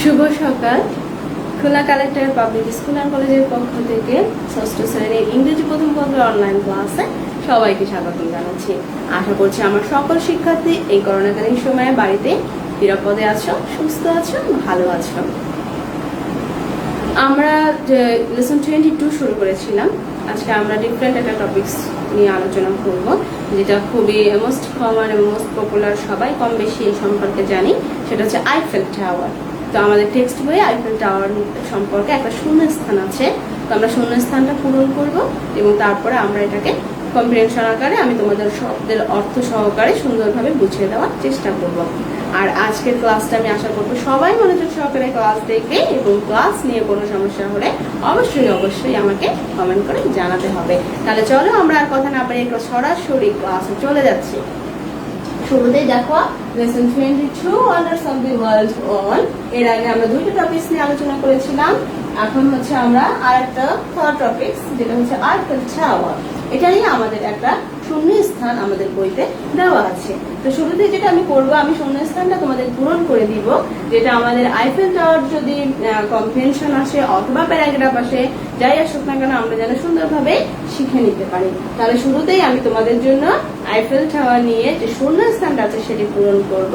শুভ সকাল। Khulna collector public school and কলেজের পক্ষ থেকে ষষ্ঠ শ্রেণীর ইংরেজি প্রথম পত্র অনলাইন ক্লাসে সবাইকে স্বাগত জানাচ্ছি। আশা করছি আমার সকল শিক্ষার্থী এই করোনাকালীন সময়ে বাড়িতে নিরাপদে আছো, সুস্থ আছো, ভালো আছো। আমরা লেসন 22 শুরু করেছিলাম। আজকে আমরা ডিফারেন্ট একটা টপিকস নিয়ে আলোচনা করব, যেটা খুবই মোস্ট কমন এবং মোস্ট পপুলার, সবাই কম বেশি এই সম্পর্কে জানি। সেটা হচ্ছে আইফেল টাওয়ার। তো আমাদের টেক্সট বইয়ে আইফেল টাওয়ার সম্পর্কে একটা শূন্যস্থান আছে। তো আমরা শূন্যস্থানটা পূরণ করব এবং তারপরে আমরা এটাকে কম্প্রিহেনশন আকারে আমি তোমাদের শব্দের অর্থ সহকারে সুন্দরভাবে বুঝিয়ে দেওয়ার চেষ্টা করব। আর আজকের ক্লাসটা আমি আশা করবো সবাই মনোযোগ সহকারে ক্লাস দেখবে এবং ক্লাস নিয়ে কোনো সমস্যা হলে অবশ্যই আমাকে কমেন্ট করে জানাতে হবে। তাহলে চলো আমরা আর কথা না বাড়িয়ে সরাসরি ক্লাসে চলে যাচ্ছি। শুরুতেই দেখো lesson 22 wonders of the world on. এর আগে আমরা দুইটা টপিকস নিয়ে আলোচনা করেছিলাম। এখন হচ্ছে আমরা আরেকটা থার্ড টপিকস, যেটা হচ্ছে আইফেল টাওয়ার। এটা নিয়ে আমাদের একটা শূন্যস্থান আমাদের বইতে দেওয়া আছে। তো শুরুতে যেটা আমি করবো, আমি শূন্যস্থানটা তোমাদের পূরণ করে দিব। যেটা আমাদের আইফেল টাওয়ার যদি কম্প্রিহেনশন আসে অথবা প্যারাগ্রাফ আসে, যাই আসুক না কেন আমরা যেন সুন্দরভাবে শিখে নিতে পারি। তাহলে শুরুতেই আমি তোমাদের জন্য আইফেল টাওয়ার নিয়ে যে শূন্যস্থানটা আছে সেটি পূরণ করব।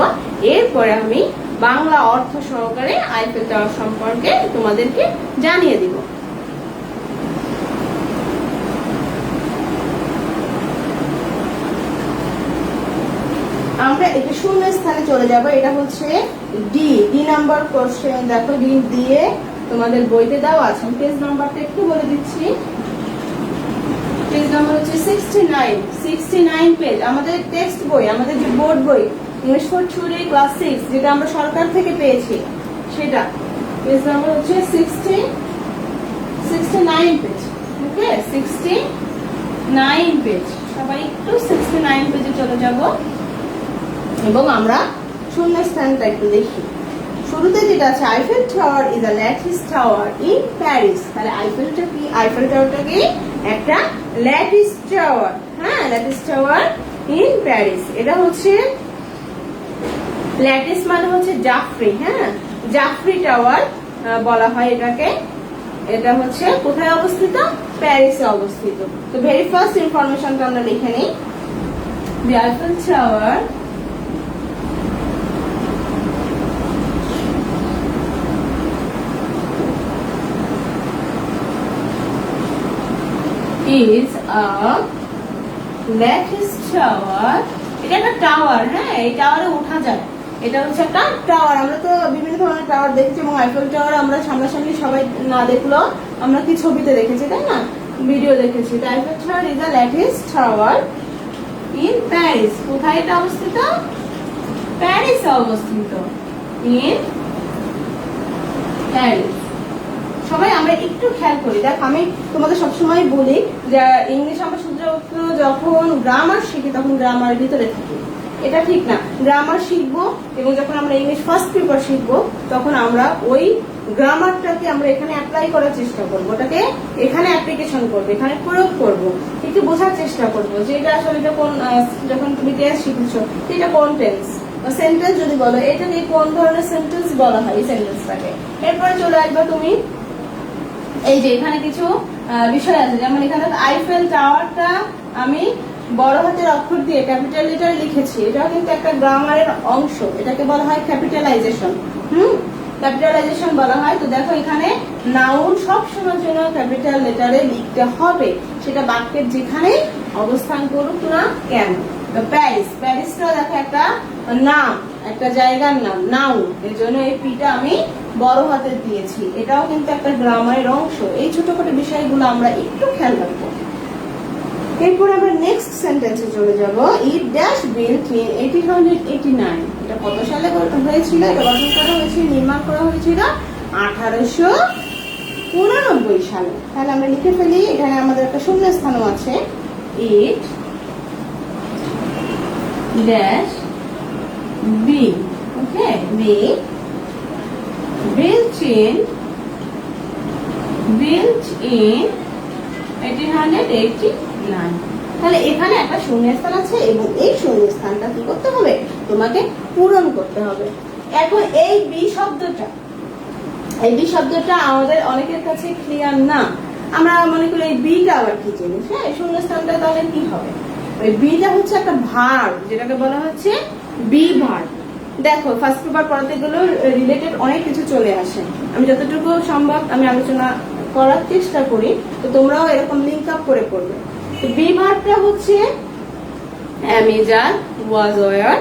এরপরে আমি বাংলা অর্থ সহকারে আইফেল টাওয়ার সম্পর্কে তোমাদেরকে জানিয়ে দিব। আমরা একটু শূন্য স্থানে চলে যাব। এটা হচ্ছে ডি নাম্বার কোশ্চেন। দেখো ডি দিয়ে তোমাদের বইতে দেওয়া আছে। পেজ নাম্বারটা একটু বলে দিচ্ছি। পেজ নাম্বার হচ্ছে 69 পেজ। আমাদের টেক্সট বই, আমাদের যে বোর্ড বই ইংলিশ ফর থিওরি ক্লাস 6, যেটা আমরা সরকার থেকে পেয়েছি, সেটা পেজ নাম্বার হচ্ছে 69 পেজ। ওকে, 69 পেজ। সবাই একটু 69 পেজে চলে যাব এবং আমরা শূন্যস্থানটা একটু দেখি। শুরুতে যেটা আছে, Eiffel tower is a lattice tower in Paris. তাহলে আইফেলটা কি? আইফেল টাওয়ারটা কি? একটা ল্যাটিস টাওয়ার। হ্যাঁ, ল্যাটিস টাওয়ার ইন প্যারিস। এটা হচ্ছে ল্যাটিস মানে হচ্ছে জাফরি। হ্যাঁ, জাফরি টাওয়ার বলা হয় এটাকে। এটা হচ্ছে কোথায় অবস্থিত? প্যারিসে অবস্থিত। তো ভেরি ফার্স্ট ইনফরমেশনটা আমরা লিখে নিই। The Eiffel tower is a lattice tower. এটা একটা টাওয়ার। হ্যাঁ, এই টাওয়ারে ওঠা যায়। এটা হচ্ছে একটা টাওয়ার। আমরা তো বিভিন্ন ধরনের টাওয়ার দেখেছি এবং আইফেল টাওয়ার আমরা সামনাসামনি সবাই না দেখলেও আমরা কি ছবিতে দেখেছি, তাই না? ভিডিও দেখেছি। তো Eiffel tower is a lattice tower in Paris. কোথায় এটা অবস্থিত? প্যারিসে অবস্থিত। In Paris. সবাই আমরা একটু খেয়াল করি। দেখ, আমি তোমাদের সবসময় বলি যে ইংলিশ আমরা শুধুমাত্র যখন গ্রামার শিখি তখন গ্রামার ভিতরে থাকি। এটা ঠিক না। গ্রামার শিখবো এবং যখন আমরা ইংলিশ ফার্স্ট পেপার শিখবো তখন আমরা ওই গ্রামারটাকে আমরা এখানে অ্যাপ্লাই করার চেষ্টা করবো, ওটাকে এখানে অ্যাপ্লিকেশন করবো, এখানে প্রয়োগ করবো, একটু বোঝার চেষ্টা করবো যে এটা আসলে এটা কোন, যখন তুমি টেন্স শিখছো এটা কোন টেন্স, সেন্টেন্স যদি বলো এটাকে কোন ধরনের সেন্টেন্স বলা হয়, এই সেন্টেন্সটাকে। এরপরে চলে আসবে তুমি এই যে এখানে কিছু বিষয় আছে, যেমন এখানে আইফেল টাওয়ারটা আমি বড় হাতের অক্ষর দিয়ে ক্যাপিটাল লেটারে লিখেছি। এটাও কিন্তু একটা গ্রামারের অংশ। এটাকে বলা হয় ক্যাপিটালাইজেশন। ক্যাপিটালাইজেশন বলা হয়। তো দেখো এখানে নাউন সব সময়ের জন্য ক্যাপিটাল লেটারে লিখতে হবে, সেটা বাক্যের যেখানে অবস্থান করুক না কেন। প্যারিস, প্যারিসটা দেখো একটা নাম, একটা জায়গার নাম, নাউন। এর জন্য এই পিটা আমি বড় হাতে দিয়েছি। এটাও কিন্তু একটা গ্রামারের অংশ। এই ছোটখাটো বিষয়গুলো আমরা একটু খেয়াল রাখবো। এরপর আমরা নেক্সট সেন্টেন্সে চলে যাব। It dash built in 1889। এটা কত সালে হয়েছিল? এটা গঠন করা হয়েছিল, নির্মাণ করা হয়েছিল 1899 সালে। তাহলে আমরা লিখে ফেলি। এখানে আমাদের একটা শূন্যস্থানও আছে। It dash be, okay, be built in 1889। তাহলে এখানে একটা শূন্যস্থান আছে এবং এই শূন্যস্থানটা কি করতে হবে? তোমাকে পূরণ করতে হবে। এখন এই বি শব্দটা এই বি শব্দটা আমাদের অনেকের কাছে ক্লিয়ার না। আমরা মনে করি এই বিটা আবার কি জিনিস। হ্যাঁ, শূন্যস্থানটা তাহলে কি হবে? ওই বিটা হচ্ছে একটা ভার্ব, যেটাকে বলা হচ্ছে বি ভার্ব। দেখো ফার্স্ট পেপার পড়াতে গেলে রিলেটেড অনেক কিছু চলে আসে। আমি যতটুকু সম্ভব আমি আলোচনা করার চেষ্টা করি, তো তোমরাও এরকম লিঙ্ক আপ করে পড়বে। তো বি ভার্বটা হচ্ছে am, is, are, was, were,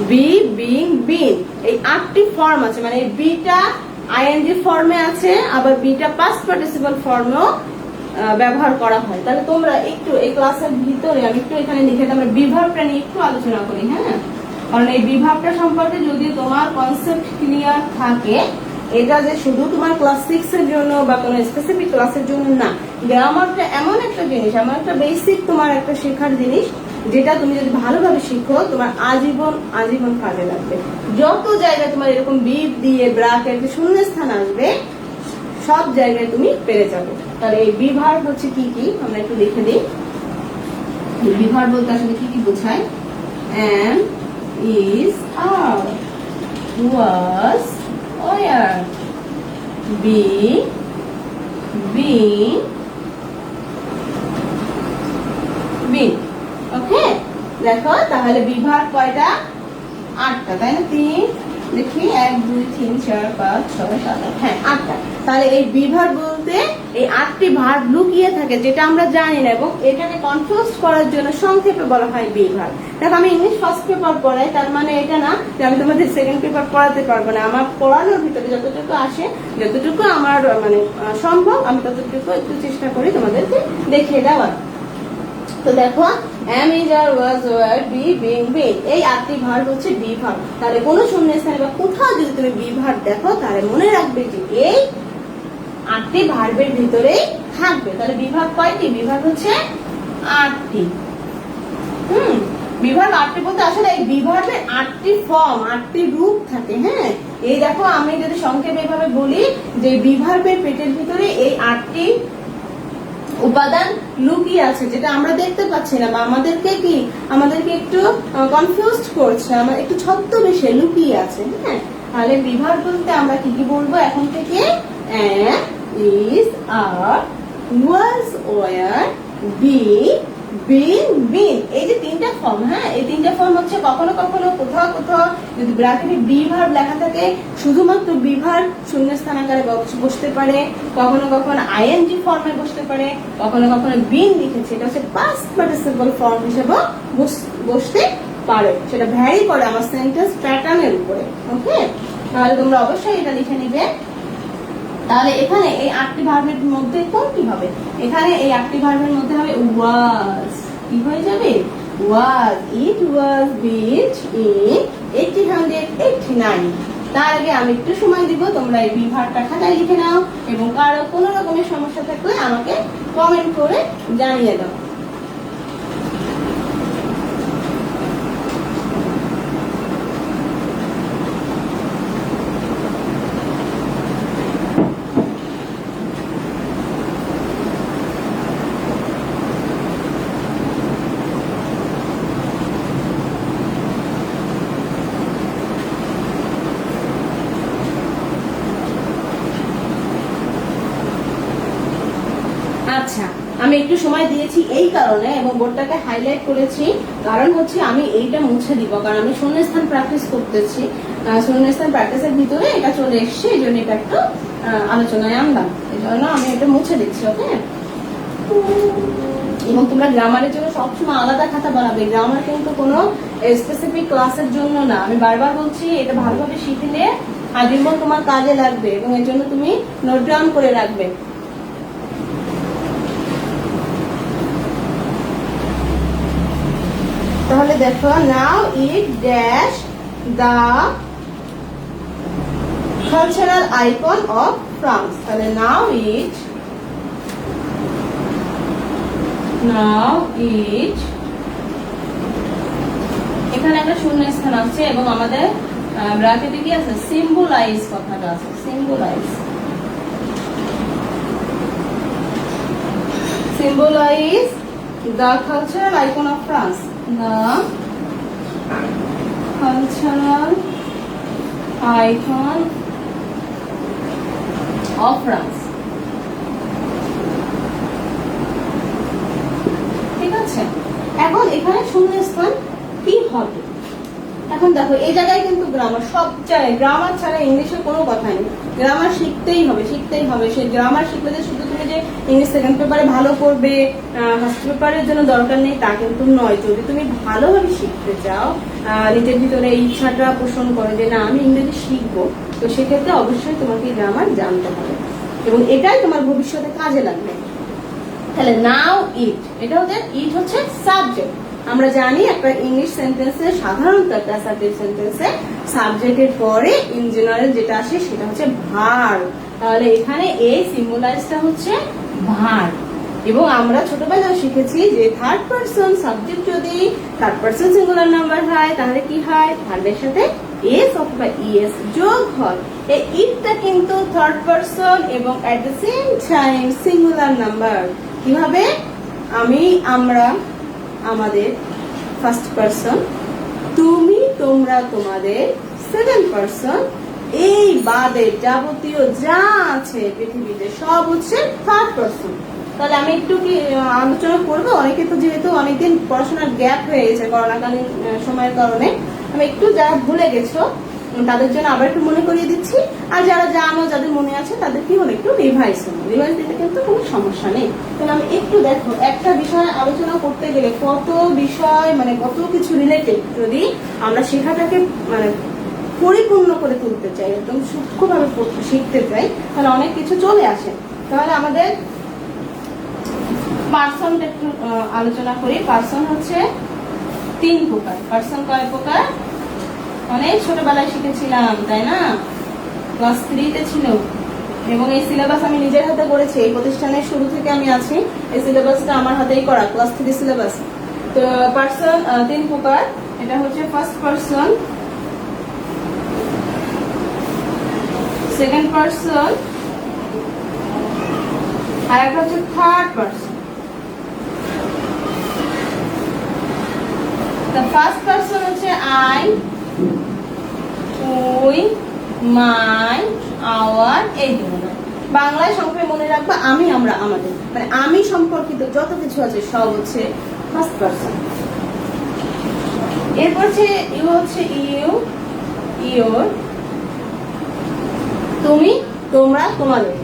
be, being, been। এই 8টি ফর্ম আছে, মানে এই বিটা আইএনজি ফর্মে আছে, আবার বিটা পাস্ট পার্টিসিপল ফর্মেও ব্যবহার করা হয়। তাহলে তোমরা একটু এই ক্লাসের ভিতরে আমি একটু এখানে লিখে আমরা বি ভার্বটা নিয়ে একটু আলোচনা করি। হ্যাঁ, কারণ এই বি ভার্বটা সম্পর্কে যদি তোমার কনসেপ্ট ক্লিয়ার থাকে, এটা যে শুধু তোমার ক্লাস 6 এর জন্য বা কোনো স্পেসিফিক ক্লাসের জন্য না, গ্রামারটা এমন একটা জিনিস, এমন একটা বেসিক তোমার একটা শেখার জিনিস, যেটা তুমি যদি ভালোভাবে শিখো তোমার আজীবন কাজে লাগবে। যত জায়গায় তোমার এরকম বিপ দিয়ে ব্র্যাকেট শূন্যস্থান আসবে, সব জায়গায় তুমি পেরে যাবে। তাহলে এই বি ভার্ব হচ্ছে কি কি আমরা একটু লিখে দিই। বি ভার্ব বলতে আসলে কি কি বোঝায়? am, is, are, was, were, be, being, been। ওকে, দেখো তাহলে বি ভার্ব কয়টা? 8টা, তাই না? 3 দেখি 1 2 3 4 5 6 7 8। হ্যাঁ, 8টা। তাহলে এই বি ভার্ব বলতে এই 8টি ভার্ব লুকিয়ে থাকে, যেটা আমরা জানি না, এবং এটাকে কনফিউজ করার জন্য সংক্ষেপে বলা হয় বি ভার্ব। দেখো আমি ইংলিশ ফার্স্ট পেপার পড়াই, তার মানে এটা না যে আমি তোমাদের সেকেন্ড পেপার পড়াতে পারবো না। আমার পড়ানোর ভিতরে যতটুকু আসে, যতটুকু আমার মানে সম্ভব, আমি ততটুকু একটু চেষ্টা করি তোমাদেরকে দেখিয়ে দেওয়ার। তো দেখো am, is, are, was, were, be, being, been, এই 8টি ভার্ব হচ্ছে বি ভার্ব। তাহলে কোনো শূন্যস্থানে বা কোথাও যদি তুমি বি ভার্ব দেখো, তাহলে মনে রাখবে যে এই 8টি ভার্বের ভিতরেই থাকবে। তাহলে বি ভার্ব কয়টি? বি ভার্ব হচ্ছে 8টি। বি ভার্ব 8টি বলতে আসলে এই বি ভার্বের 8টি ফর্ম, 8টি রূপ থাকে। হ্যাঁ, এই দেখো আমি যদি সংক্ষেপে এভাবে বলি যে বি ভার্বের পেটের ভিতরে এই 8টি উপাদান লুকিয়ে আছে, যেটা আমরা দেখতে পাচ্ছি না, বা আমাদেরকে একটু কনফিউজড করছে, আমার একটু ছদ্মবেশে লুকিয়ে আছে। হ্যাঁ, তাহলে বি ভার্ব বলতে আমরা কি কি বলবো এখন থেকে? am, is, are, was, were, be, been, been। এই যে 3টা ফর্ম, হ্যাঁ, এই 3টা ফর্ম হচ্ছে কখনো কখনো কোথাও যদি ব্র্যাকেটে বি ভার্ব লেখা থাকে, শুধুমাত্র বি ভার্ব শূন্যস্থান আকারে বসতে পারে, কখনো আইএনজি ফর্মে বসতে পারে, কখনো বিন লিখেছে, এটা হচ্ছে পাস্ট পার্টিসিপল ফর্ম হিসেবে বসতে পারে। সেটা ভ্যারি করে আমার সেন্টেন্স প্যাটার্নের উপরে। ওকে, তাহলে তোমরা অবশ্যই এটা লিখে নিবে। তাহলে এখানে এই 8টি ভার্বের মধ্যে কোনটি হবে? এখানে এই 8টি ভার্বের মধ্যে হবে was। কি হয়ে যাবে? was, it was built in 1889। তার আগে আমি একটু সময় দিব, তোমরা এই বি ভার্বটা খাতায় লিখে নাও, এবং কারো কোনো রকমের সমস্যা থাকলে আমাকে কমেন্ট করে জানিয়ে দাও। আচ্ছা, আমি একটু সময় দিয়েছি এই কারণে, এবং বোর্ডটাকে হাইলাইট করেছি, কারণ হচ্ছে আমি এইটা মুছে দিব, কারণ আমি শূন্যস্থান প্র্যাকটিস করতেছি। শূন্যস্থান প্র্যাকটিসের ভিতরে এটা চলে এসছে, এই জন্য এটা একটু আলোচনায় আনলাম, এই জন্য আমি এটা মুছে দিচ্ছি। ওকে, এবং তোমরা গ্রামারের জন্য সবসময় আলাদা খাতা বানাবে। গ্রামার কিন্তু কোনো স্পেসিফিক ক্লাসের জন্য না। আমি বারবার বলছি, এটা ভালোভাবে শিখলে আজীবন তোমার কাজে লাগবে, এবং এর জন্য তুমি নোট ডাউন করে রাখবে। তাহলে দেখো, now it dash the cultural icon of France. তাহলে নাও ইট এখানে একটা শূন্যস্থান আছে, এবং আমাদের ব্র্যাকেটে কি আছে? সিম্বলাইজ কথাটা আছে, symbolize the cultural icon of France, the cultural icon of France. ঠিক আছে, এখন এখানে শূন্যস্থান কি হবে? এখন দেখো এই জায়গায় কিন্তু গ্রামার, সব জায়গায় গ্রামার ছাড়া ইংলিশে কোনো কথা নেই। গ্রামার শিখতেই হবে, শিখতেই হবে। সেই গ্রামার শিখলে যে শুধু তুমি যে ইংলিশ সেকেন্ড পেপারে ভালো করবে, ফার্স্ট পেপারের জন্য দরকার নেই তা কিন্তু নয়। যদি তুমি ভালোভাবে শিখতে চাও, নিজের ভিতরে এই ইচ্ছাটা পোষণ করো যে না আমি ইংরেজি শিখবো, তো সেক্ষেত্রে অবশ্যই তোমাকে গ্রামার জানতে হবে এবং এটাই তোমার ভবিষ্যতে কাজে লাগবে। তাহলে নাও ইট, এটা ওদের ইট হচ্ছে সাবজেক্ট। আমরা জানি একটা ইংলিশ সেন্টেন্সে সাধারণত একটা অ্যাসার্টিভ সেন্টেন্সে সাবজেক্টের পরে ইন জেনারেল যেটা আসে সেটা হচ্ছে ভার্ব। তাহলে এখানে এই সিম্বলাইজটা হচ্ছে ভার্ব। এবং আমরা ছোটবেলায় শিখেছি যে থার্ড পারসন সাবজেক্ট যদি থার্ড পারসন সিঙ্গুলার নাম্বার হয় তাহলে কি হয়, ভার্বের সাথে এস অথবা ইএস যোগ হয়। এই ইটটা কিন্তু থার্ড পারসন এবং at the same time singular number. কিভাবে? আমি, আমরা, আমাদের ফার্স্ট পারসন, তুমি, তোমরা, তোমাদের সেকেন্ড পারসন, এই বাদে যাবতীয় যা আছে পৃথিবীতে সব হচ্ছে থার্ড পারসন। তাহলে আমি একটু কি আলোচনা করবো? অনেকে তো যেহেতু অনেকদিন পড়াশোনার গ্যাপ হয়ে গেছে করোনাকালীন সময়ের কারণে, আমি একটু যারা ভুলে গেছো তাদের জন্য আবার একটু মনে করিয়ে দিচ্ছি। আর যারা জানো, যাদের মনে আছে তাদের কি হলো একটু রিভাইজ হলো, রিভাইজ দিতে কিন্তু কোনো সমস্যা নেই। তাহলে আমি একটু দেখো, একটা বিষয় আলোচনা করতে গেলে কত বিষয়, মানে কত কিছু রিলেটেড, যদি আমরা শেখাটাকে মানে পরিপূর্ণ করে তুলতে চাই, একদম সূক্ষ্মভাবে শিখতে চাই, তাহলে অনেক কিছু চলে আসে। তাহলে আমাদের পার্সনটা একটু আলোচনা করি। পার্সন হচ্ছে 3 প্রকার। পার্সন কয় প্রকার? অনেক ছোটবেলায় শিখেছিলাম, তাই না? ক্লাস 3-তে ছিল এবং এই সিলেবাস আমি নিজের হাতে করেছি। এই প্রতিষ্ঠানের শুরু থেকে আমি আছি, এই সিলেবাসটা আমার হাতেই করা, ক্লাস 3 সিলেবাস। তো পার্সন 3 প্রকার। এটা হচ্ছে ফার্স্ট পার্সন, সেকেন্ড পার্সন, আর একটা হচ্ছে third person. The first person হচ্ছে I, উই, মাই, আওয়ার, এই ধরনের। বাংলায় সংক্ষেপে মনে রাখবা আমি, আমরা, আমাদের, মানে আমি সম্পর্কিত যত কিছু আছে সব হচ্ছে ফার্স্ট পার্সন। এরপর হচ্ছে ইউ, হচ্ছে ইউ, ইওর, তুমি, তোমরা, তোমাদের।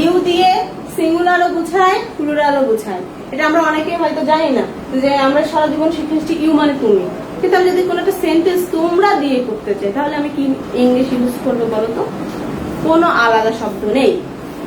ইউ দিয়ে সিঙ্গুলারও বোঝায়, প্লুরালও বোঝায়। এটা আমরা অনেকে হয়তো জানি না যে আমরা সারা জীবন শিখেছি ইউ মানে তুমি, কিন্তু আমি যদি কোনো একটা সেন্টেন্স তোমরা দিয়ে করতে চাই তাহলে আমি কি ইংলিশ ইউজ করবো বলো তো? কোনো আলাদা শব্দ নেই।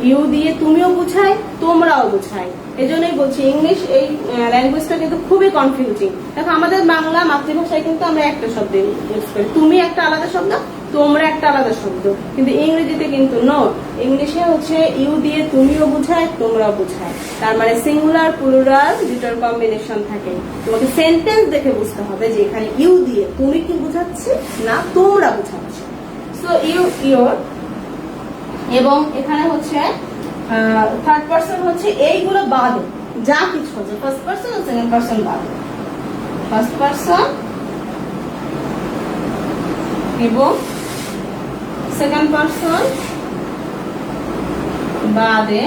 ইউ দিয়ে তুমিও বোঝায়, তোমরাও বোঝায়। এই জন্যই বলছি ইংলিশ এই ল্যাঙ্গুয়েজটা কিন্তু খুবই কনফিউজিং। দেখো আমাদের বাংলা মাতৃভাষায় কিন্তু আমরা একটা শব্দ ইউজ করি, তুমি একটা আলাদা শব্দ, তোমরা একটা আলাদা শব্দ, কিন্তু ইংরেজিতে কিন্তু নো। ইংলিশে হচ্ছে ইউ দিয়ে তুমিও বোঝায়, তোমরাও বোঝায়। তার মানে সিঙ্গুলার প্লুরাল দুটোর কম্বিনেশন থাকে। তোমাকে সেন্টেন্স দেখে বুঝতে হবে যে এখানে ইউ দিয়ে তুমি কি বোঝাচ্ছে না তোমরা বোঝাচ্ছে। সো ইউ, ইওর, এবং এখানে হচ্ছে থার্ড পারসন হচ্ছে এইগুলো বাদে যা কিছু হচ্ছে ফার্স্ট পারসন আর সেকেন্ড পারসন বাদে। ফার্স্ট পারসন এবং সেকেন্ড পারসন বাদে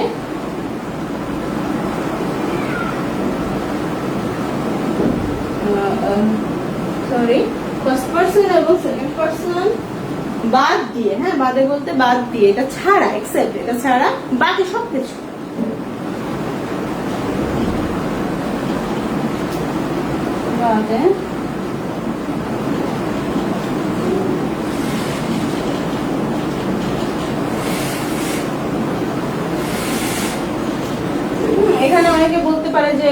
সরি, ফার্স্ট পারসন এবং সেকেন্ড পারসন বাদ দিয়ে, হ্যাঁ বাদে বলতে বাদ দিয়ে, এটা ছাড়া, এক্সেপ্ট এটা ছাড়া বাকি সবকিছু। বাদে এখানে অনেকে বলতে পারে যে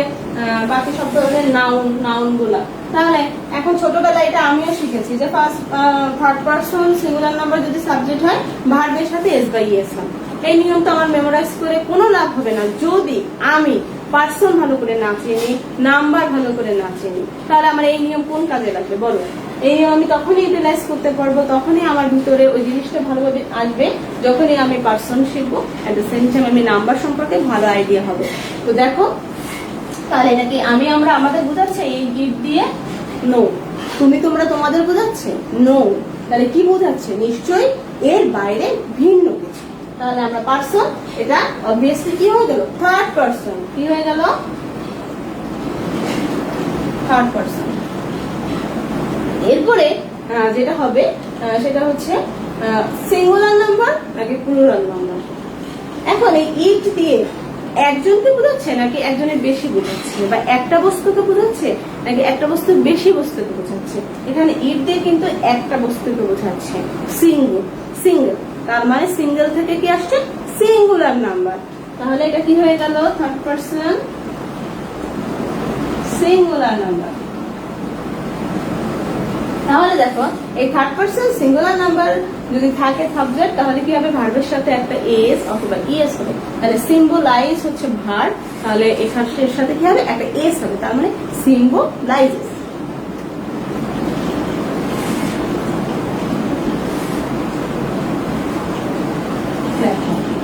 বাকি সব ধরনের নাউন, নাউন গুলা। তাহলে এখন ছোটবেলায় এটা আমিও শিখেছি যে first third person singular number যদি সাবজেক্ট হয় ভার্বের সাথে এস বাই এস হয়। এই নিয়ম তো আমার মেমোরাইজ করে কোনো লাভ হবে না যদি আমি পার্সন ভালো করে না চিনি, নাম্বার ভালো করে না চিনি। তাহলে আমার এই নিয়ম কোন কাজে লাগবে বলো? এই নিয়ম আমি তখনই ইউটিলাইজ করতে পারবো, তখনই আমার ভিতরে ওই জিনিসটা ভালোভাবে আসবে যখনই আমি পার্সন শিখবো, এট দ্য সেম টাইম আমি নাম্বার সম্পর্কে ভালো আইডিয়া হবে। তো দেখো তাহলে এটা কি আমি, আমরা, আমাদের বোঝাচ্ছে এই গিফট দিয়ে? নো। তুমি, তোমরা, তোমাদের বোঝাচ্ছে? নো। তাহলে কি বোঝাচ্ছে? নিশ্চয়ই এর বাইরে ভিন্ন কিছু। তাহলে আমরা পারসন, এটা অবভিয়াসলি কি হয়ে গেল, থার্ড পারসন। কি হয়ে গেল, থার্ড পারসন। এরপরে যেটা হবে সেটা হচ্ছে সিঙ্গুলার নাম্বার নাকি প্লুরাল নাম্বার। এখন এই ইট দিয়ে একজনকে বোঝাচ্ছে নাকি একজনের বেশি বোঝাচ্ছে, বা একটা বস্তুকে বোঝাচ্ছে নাকি একটা বস্তুর বেশি বস্তুকে বোঝাচ্ছে। এখানে ইট দিয়ে কিন্তু একটা বস্তুকে বোঝাচ্ছে, সিঙ্গেল। তার মানে সিঙ্গেল থেকে কি আসছে, সিঙ্গুলার নাম্বার। তাহলে এটা কি হয়ে গেল, থার্ড পারসন সিঙ্গুলার নাম্বার। তাহলে দেখো এই থার্ড পারসন সিঙ্গুলার নাম্বার যদি থাকে সাবজেক্ট, তাহলে কি হবে, ভার্বের সাথে একটা এস অথবা ইএস হবে। তাহলে সিম্বলাইজ হচ্ছে ভার্ব, তাহলে এর সাথে কি হবে, একটা এস হবে, তার মানে সিম্বলাইজেস।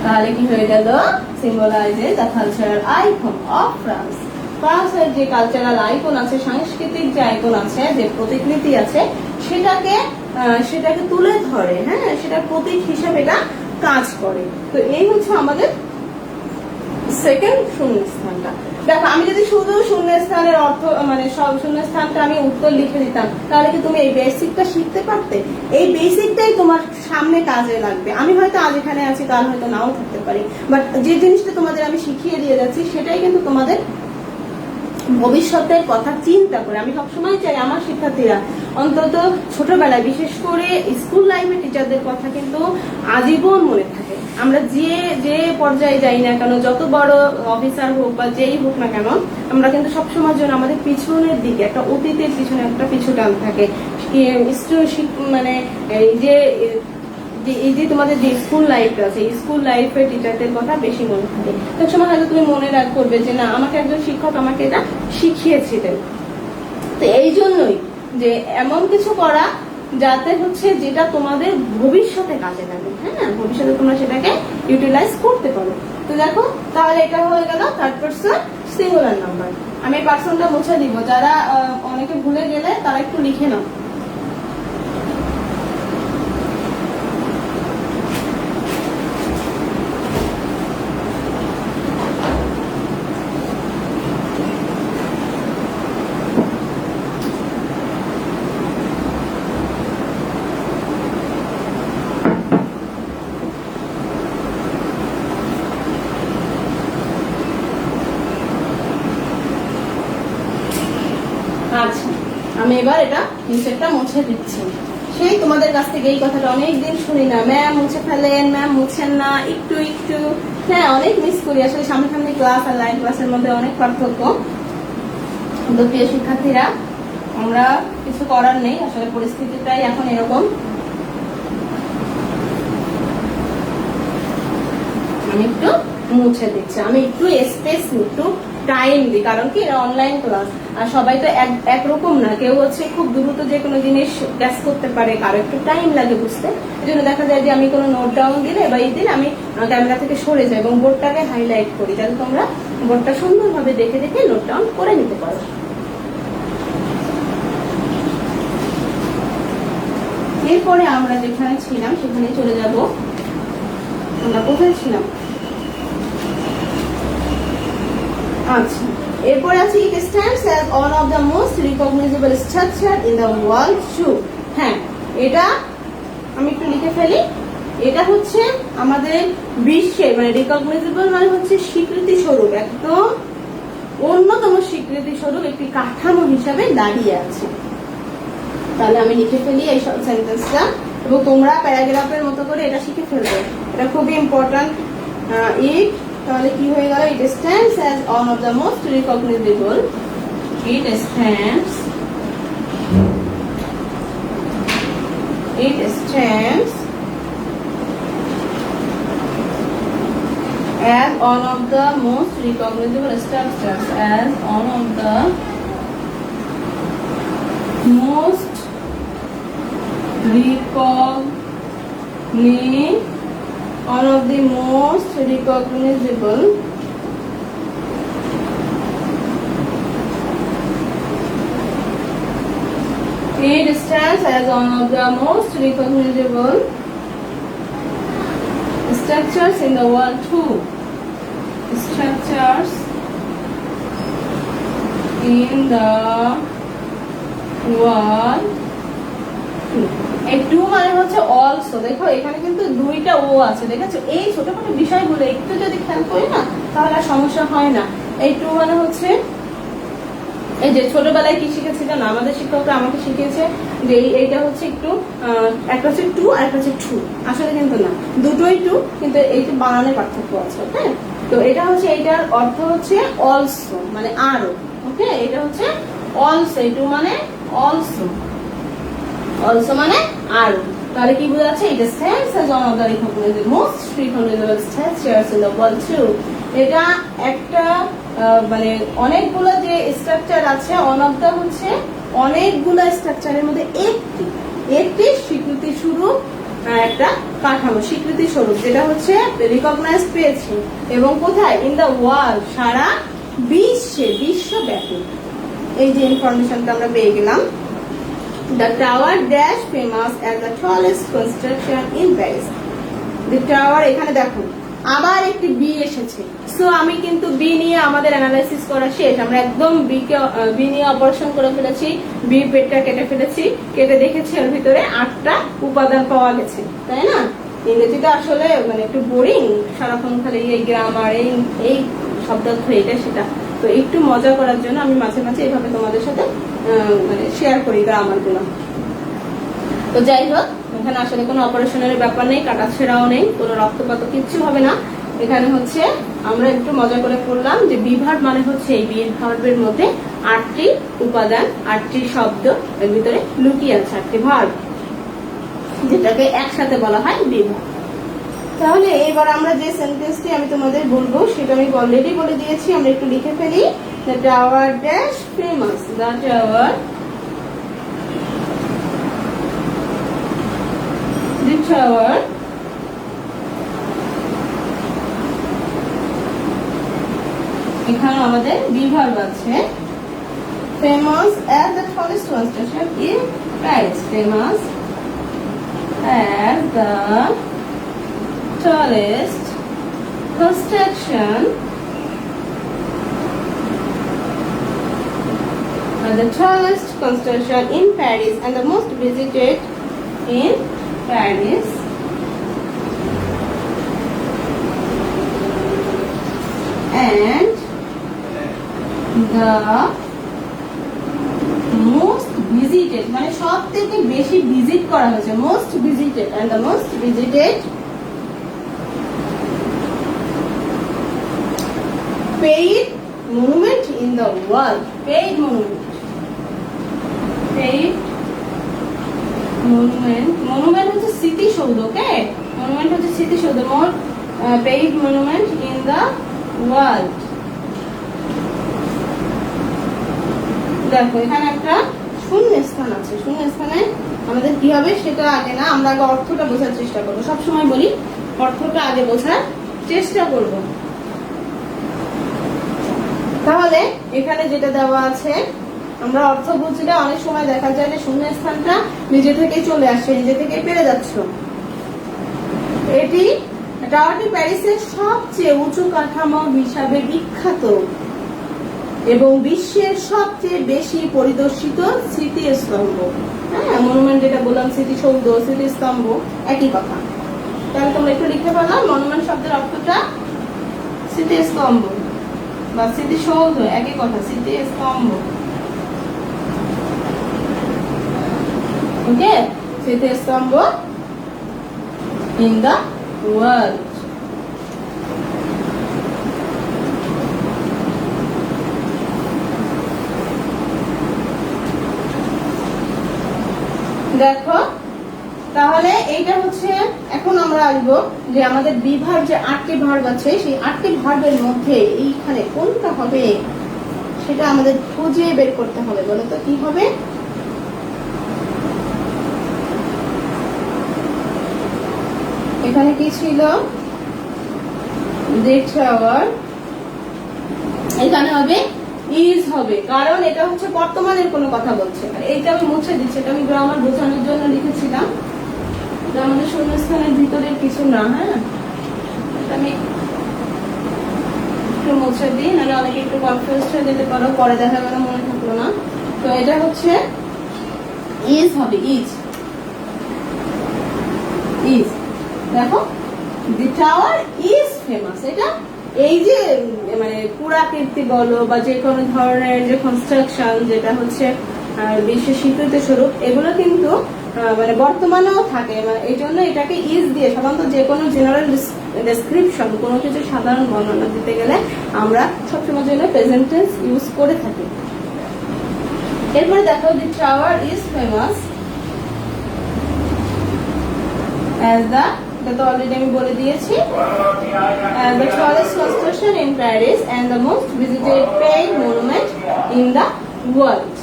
তাহলে কি হয়ে গেল, symbolises the cultural icon of France. ফ্রান্সের যে কালচারাল আইকন আছে, সাংস্কৃতিক যে আইকন আছে, যে প্রতিকৃতি আছে, সেটাকে তুলে ধরে, হ্যাঁ, সেটা প্রতীক হিসেবে এটা কাজ করে। তো এই হচ্ছে আমাদের সেকেন্ড শূন্যস্থানটা। দেখো আমি যদি শুধু শূন্যস্থানের অর্থ মানে সব শূন্যস্থানটা আমি উত্তর লিখে দিতাম, তাহলে কি তুমি এই বেসিকটা শিখতে পারতে? এই বেসিকটাই তোমার সামনে কাজে লাগবে। আমি হয়তো আজ এখানে আছি, কাল হয়তো নাও থাকতে পারি, বাট যে জিনিসটা তোমাদের আমি শিখিয়ে দিয়ে যাচ্ছি সেটাই কিন্তু তোমাদের ভবিষ্যতের কথা চিন্তা করে। আমি সবসময় চাই আমার শিক্ষার্থীরা অন্তত ছোটবেলায়, বিশেষ করে স্কুল লাইফে টিচারদের কথা কিন্তু আজীবন মনে থাকে। আমরা যে পর্যায়ে যাই না কেন, যত বড় অফিসার হোক বা যেই হোক না কেন, আমরা কিন্তু সবসময় জন্য আমাদের পিছনের দিকে একটা অতীতের পিছনে একটা পিছু টান থাকে। মানে এই যে তোমাদের যে স্কুল লাইফ আছে, স্কুল লাইফের টিচারদের কথা বেশি মনে থাকে। তো সময় হয়তো তুমি মনে করবে যে না, আমাকে একজন শিক্ষক আমাকে এটা শিখিয়েছিলেন। তো এই জন্যই যে এমন কিছু করা যাতে হচ্ছে যেটা তোমাদের ভবিষ্যতে কাজে লাগে, হ্যাঁ, ভবিষ্যতে তোমরা সেটাকে ইউটিলাইজ করতে পারো। তো দেখো তাহলে এটা হয়ে গেল থার্ড পারসন সিঙ্গুলার নাম্বার। আমি পারসনটা মুছে দিব, যারা অনেকে ভুলে গেলে তারা একটু লিখে নাও। আচ্ছা, আমি এবার এটা নিচেরটা মুছে দিচ্ছি। সেই তোমাদের কাছ থেকে এই কথাটা অনেকদিন শুনি না, ম্যাম মুছে ফেলেন, ম্যাম মুছেন না, একটু হ্যাঁ, অনেক মিস করি আসলে। সামনে ক্লাস আর লাইভ ক্লাসের মধ্যে অনেক পার্থক্য। তো প্রিয় শিক্ষার্থীরা, আমরা কিছু করার নেই, আসলে পরিস্থিতিটাই এখন এরকম। আমি একটু মুছে দিচ্ছি, আমি একটু স্পেস নিই, একটু টাইম দিই, কারণ কি এটা অনলাইন ক্লাস আর সবাই তো একরকম না। কেউ হচ্ছে খুব দ্রুত যে কোনো জিনিস ক্যাচ করতে পারে, কারো একটু টাইম লাগে বুঝতে। এই জন্য দেখা যায় যে আমি কোনো নোট ডাউন দিলে বা এই দিলে আমি ক্যামেরা থেকে সরে যাই এবং বোর্ডটাকে হাইলাইট করি, যাতে তোমরা বোর্ডটা সুন্দরভাবে দেখে নোট ডাউন করে নিতে পারো। এরপরে আমরা যেখানে ছিলাম সেখানে চলে যাব। আমরা কোথায় ছিলাম? আচ্ছা, এরপরে আছে it stands as one of the most recognizable structure in the world too। হ্যাঁ, এটা আমি একটু লিখে ফেলি। এটা হচ্ছে আমাদের বিশ্বের মানে রিকগনাইজেবল মানে হচ্ছে স্বীকৃতি স্বরূপ, একদম অন্যতম স্বীকৃতি স্বরূপ একটি কাঠামো হিসাবে দাঁড়িয়ে আছে। তাহলে আমি লিখে ফেলি এই সেন্টেন্সটা, এবং তোমরা প্যারাগ্রাফের মতো করে এটা শিখে ফেলবে। এটা খুবই ইম্পর্টেন্ট। ইট, তাহলে কি হয়ে গেল, it stands as one of the most recognizable, it stands as one of the most recognizable structures, as one of the most one of the most recognizable it stands as one of the most recognizable structures in the world too. Structures in the world too. এই two মানে হচ্ছে also. দেখো এখানে কিন্তু দুইটা ও আছে, দেখেছো? এই ছোটখাটো বিষয়গুলো একটু যদি খেয়াল করি না তাহলে আর সমস্যা হয় না। এই টু মানে হচ্ছে, এই যে ছোটবেলায় কি শিখেছিল না আমাদের শিক্ষকরা আমাকে শিখিয়েছে যে এইটা হচ্ছে একটু একটা হচ্ছে টু আর একটা হচ্ছে টু, আসলে কিন্তু না, দুটোই টু, কিন্তু এইটা বানানের পার্থক্য আছে। হ্যাঁ, তো এটা হচ্ছে, এইটার অর্থ হচ্ছে অলসো মানে আরো। ওকে, এটা হচ্ছে অলসো, এই টু মানে অলসো, অলসো মানে আরো। তাহলে কি বোঝা যাচ্ছে? এটা stands as one of the recognized most recognizable structures in the world too. এটা একটা মানে অনেকগুলো যে স্ট্রাকচার আছে, one of the হচ্ছে অনেকগুলো স্ট্রাকচারের মধ্যে একটি স্বীকৃতি স্বরূপ, একটা কাঠামো স্বীকৃতি স্বরূপ, যেটা হচ্ছে রিকগনাইজ পেয়েছে। এবং কোথায়? ইন দ্য ওয়ার্ল্ড, সারা বিশ্বে, বিশ্বব্যাপী। এই যে ইনফরমেশনটা আমরা পেয়ে গেলাম। The tower dash famous as the tallest construction in Paris. The tower, এখানে দেখো আবার একটি বি এসেছে। সো আমি কিন্তু বি নিয়ে আমাদের অ্যানালাইসিস করা শেষ। আমরা একদম বি নিয়ে অপারেশন করে ফেলেছি, বি পেটটা কেটে ফেলেছি, কেটে দেখেছি এর ভিতরে 8টা উপাদান পাওয়া গেছে, তাই না? ইংরেজিটা আসলে মানে একটু বোরিং, সারাক্ষণ খালি এই গ্রামার, এই শব্দার্থ, এটা সেটা। তো একটু মজা করার জন্য আমি মাঝে মাঝে এইভাবে তোমাদের সাথে মানে শেয়ার করি গ্রামার গুলো। তো যাই হোক, এখানে আসলে কোনো অপারেশনের ব্যাপার নেই, কাটা ছেঁড়াও নেই, কোনো রক্তপাত কিচ্ছু হবে না। এখানে হচ্ছে আমরা একটু মজা করে পড়লাম যে বিভার মানে হচ্ছে এই বিভার্বের মধ্যে 8টি উপাদান, 8টি শব্দ এর ভিতরে লুকিয়ে আছে, 8টি ভার্ব, যেটাকে একসাথে বলা হয় বিভার। তাহলে এবার আমরা যে সেন্টেন্সটি আমি তোমাদের বলবো সেটা আমি অলরেডি বলে দিয়েছি, আমরা একটু লিখে ফেলি। The tower dash famous. The tower এখানে আমাদের বিভাগ আছে। Famous as the tallest construction in Paris. Famous as the tallest construction in Paris and the most visited in Paris. And the most visited মানে সব থেকে বেশি ভিজিট করা হয়েছে, most visited, and the most visited paid monument in the world. Paid monument. Monument হচ্ছে স্মৃতিসৌধ। ওকে, monument হচ্ছে স্মৃতিসৌধ। মোট paid monument in the world. দেখো এখানে একটা শূন্যস্থান আছে, শূন্যস্থানে আমাদের কি হবে সেটা আগে না, আমরা আগে অর্থটা বোঝার চেষ্টা করবো। সবসময় বলি অর্থটা আগে বোঝার চেষ্টা করব। তাহলে এখানে যেটা দেওয়া আছে আমরা অর্থ বুঝলে অনেক সময় দেখা যায় যে শূন্যস্থানটা নিজে থেকে চলে আসে, নিজে থেকে পেরে যাচ্ছ। এটি টাওয়ারটি প্যারিসের সবচেয়ে উঁচু কাঠামো হিসাবে বিখ্যাত এবং বিশ্বের সবচেয়ে বেশি পরিদর্শিত স্মৃতিস্তম্ভ। হ্যাঁ, মনুমেন্ট যেটা বললাম, স্মৃতিসৌধ, স্মৃতিস্তম্ভ একই কথা। তাহলে তোমরা একটু লিখতে পারলাম মনুমেন্ট শব্দের অর্থটা স্মৃতিস্তম্ভ বা স্মৃতিসৌধ, একই কথা, স্মৃতিস্তম্ভ। ওকে, স্মৃতিস্তম্ভ in the world. দেখো তাহলে এইটা হচ্ছে, এখন আমরা আসবো যে আমাদের বিভাগ যে 8টি ভার্ব আছে সেই 8টি ভার্বের মধ্যে এইখানে কোনটা হবে সেটা আমাদের খুঁজে বের করতে হবে। বলো তো কি হবে? এখানে কি ছিল? এখানে হবে ইজ হবে, কারণ এটা হচ্ছে বর্তমানের কোনো কথা বলছে। এইটা আমি মুছে দিচ্ছি, এটা আমি গ্রামার বোঝানোর জন্য লিখেছিলাম, এটা আমাদের শূন্যস্থানের ভিতরে কিছু না। হ্যাঁ, আমি একটু মুছে দিই, নাহলে অনেকে একটু কনফিউজ হয়ে যেতে পারো, পরে দেখা গেল মনে থাকলো না। তো এটা হচ্ছে ইজ হবে, ইজ ইজ। দেখো দি টাওয়ার ইজ ফেমাস। এটা এই যে মানে পুরাকীর্তি বলো বা যে কোনো ধরনের যে কনস্ট্রাকশন যেটা হচ্ছে বিশ্বের স্বীকৃত স্বরূপ, এগুলো কিন্তু মানে বর্তমানেও থাকে। মানে এই জন্য এটাকে ইজ দিয়ে সাধারণত যে কোনো জেনারেল ডেসক্রিপশন, কোনো কিছু সাধারণ বর্ণনা দিতে গেলে আমরা সবসময় জন্য প্রেজেন্ট টেন্স ইউজ করে থাকি। এরপরে দেখো the tower is famous as the, এটা তো অলরেডি আমি বলে দিয়েছি, as the tallest construction in Paris and the most visited paid monument in the world.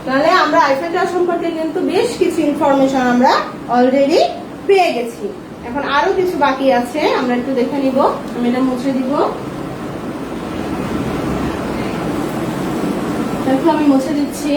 তাহলে আমরা আইফেল টাওয়ার সম্পর্কে কিন্তু বেশ কিছু ইনফরমেশন আমরা অলরেডি পেয়ে গেছি। এখন আরো কিছু বাকি আছে, আমরা একটু দেখে নিব। আমি এটা মুছে দিব, দেখো আমি মুছে দিচ্ছি।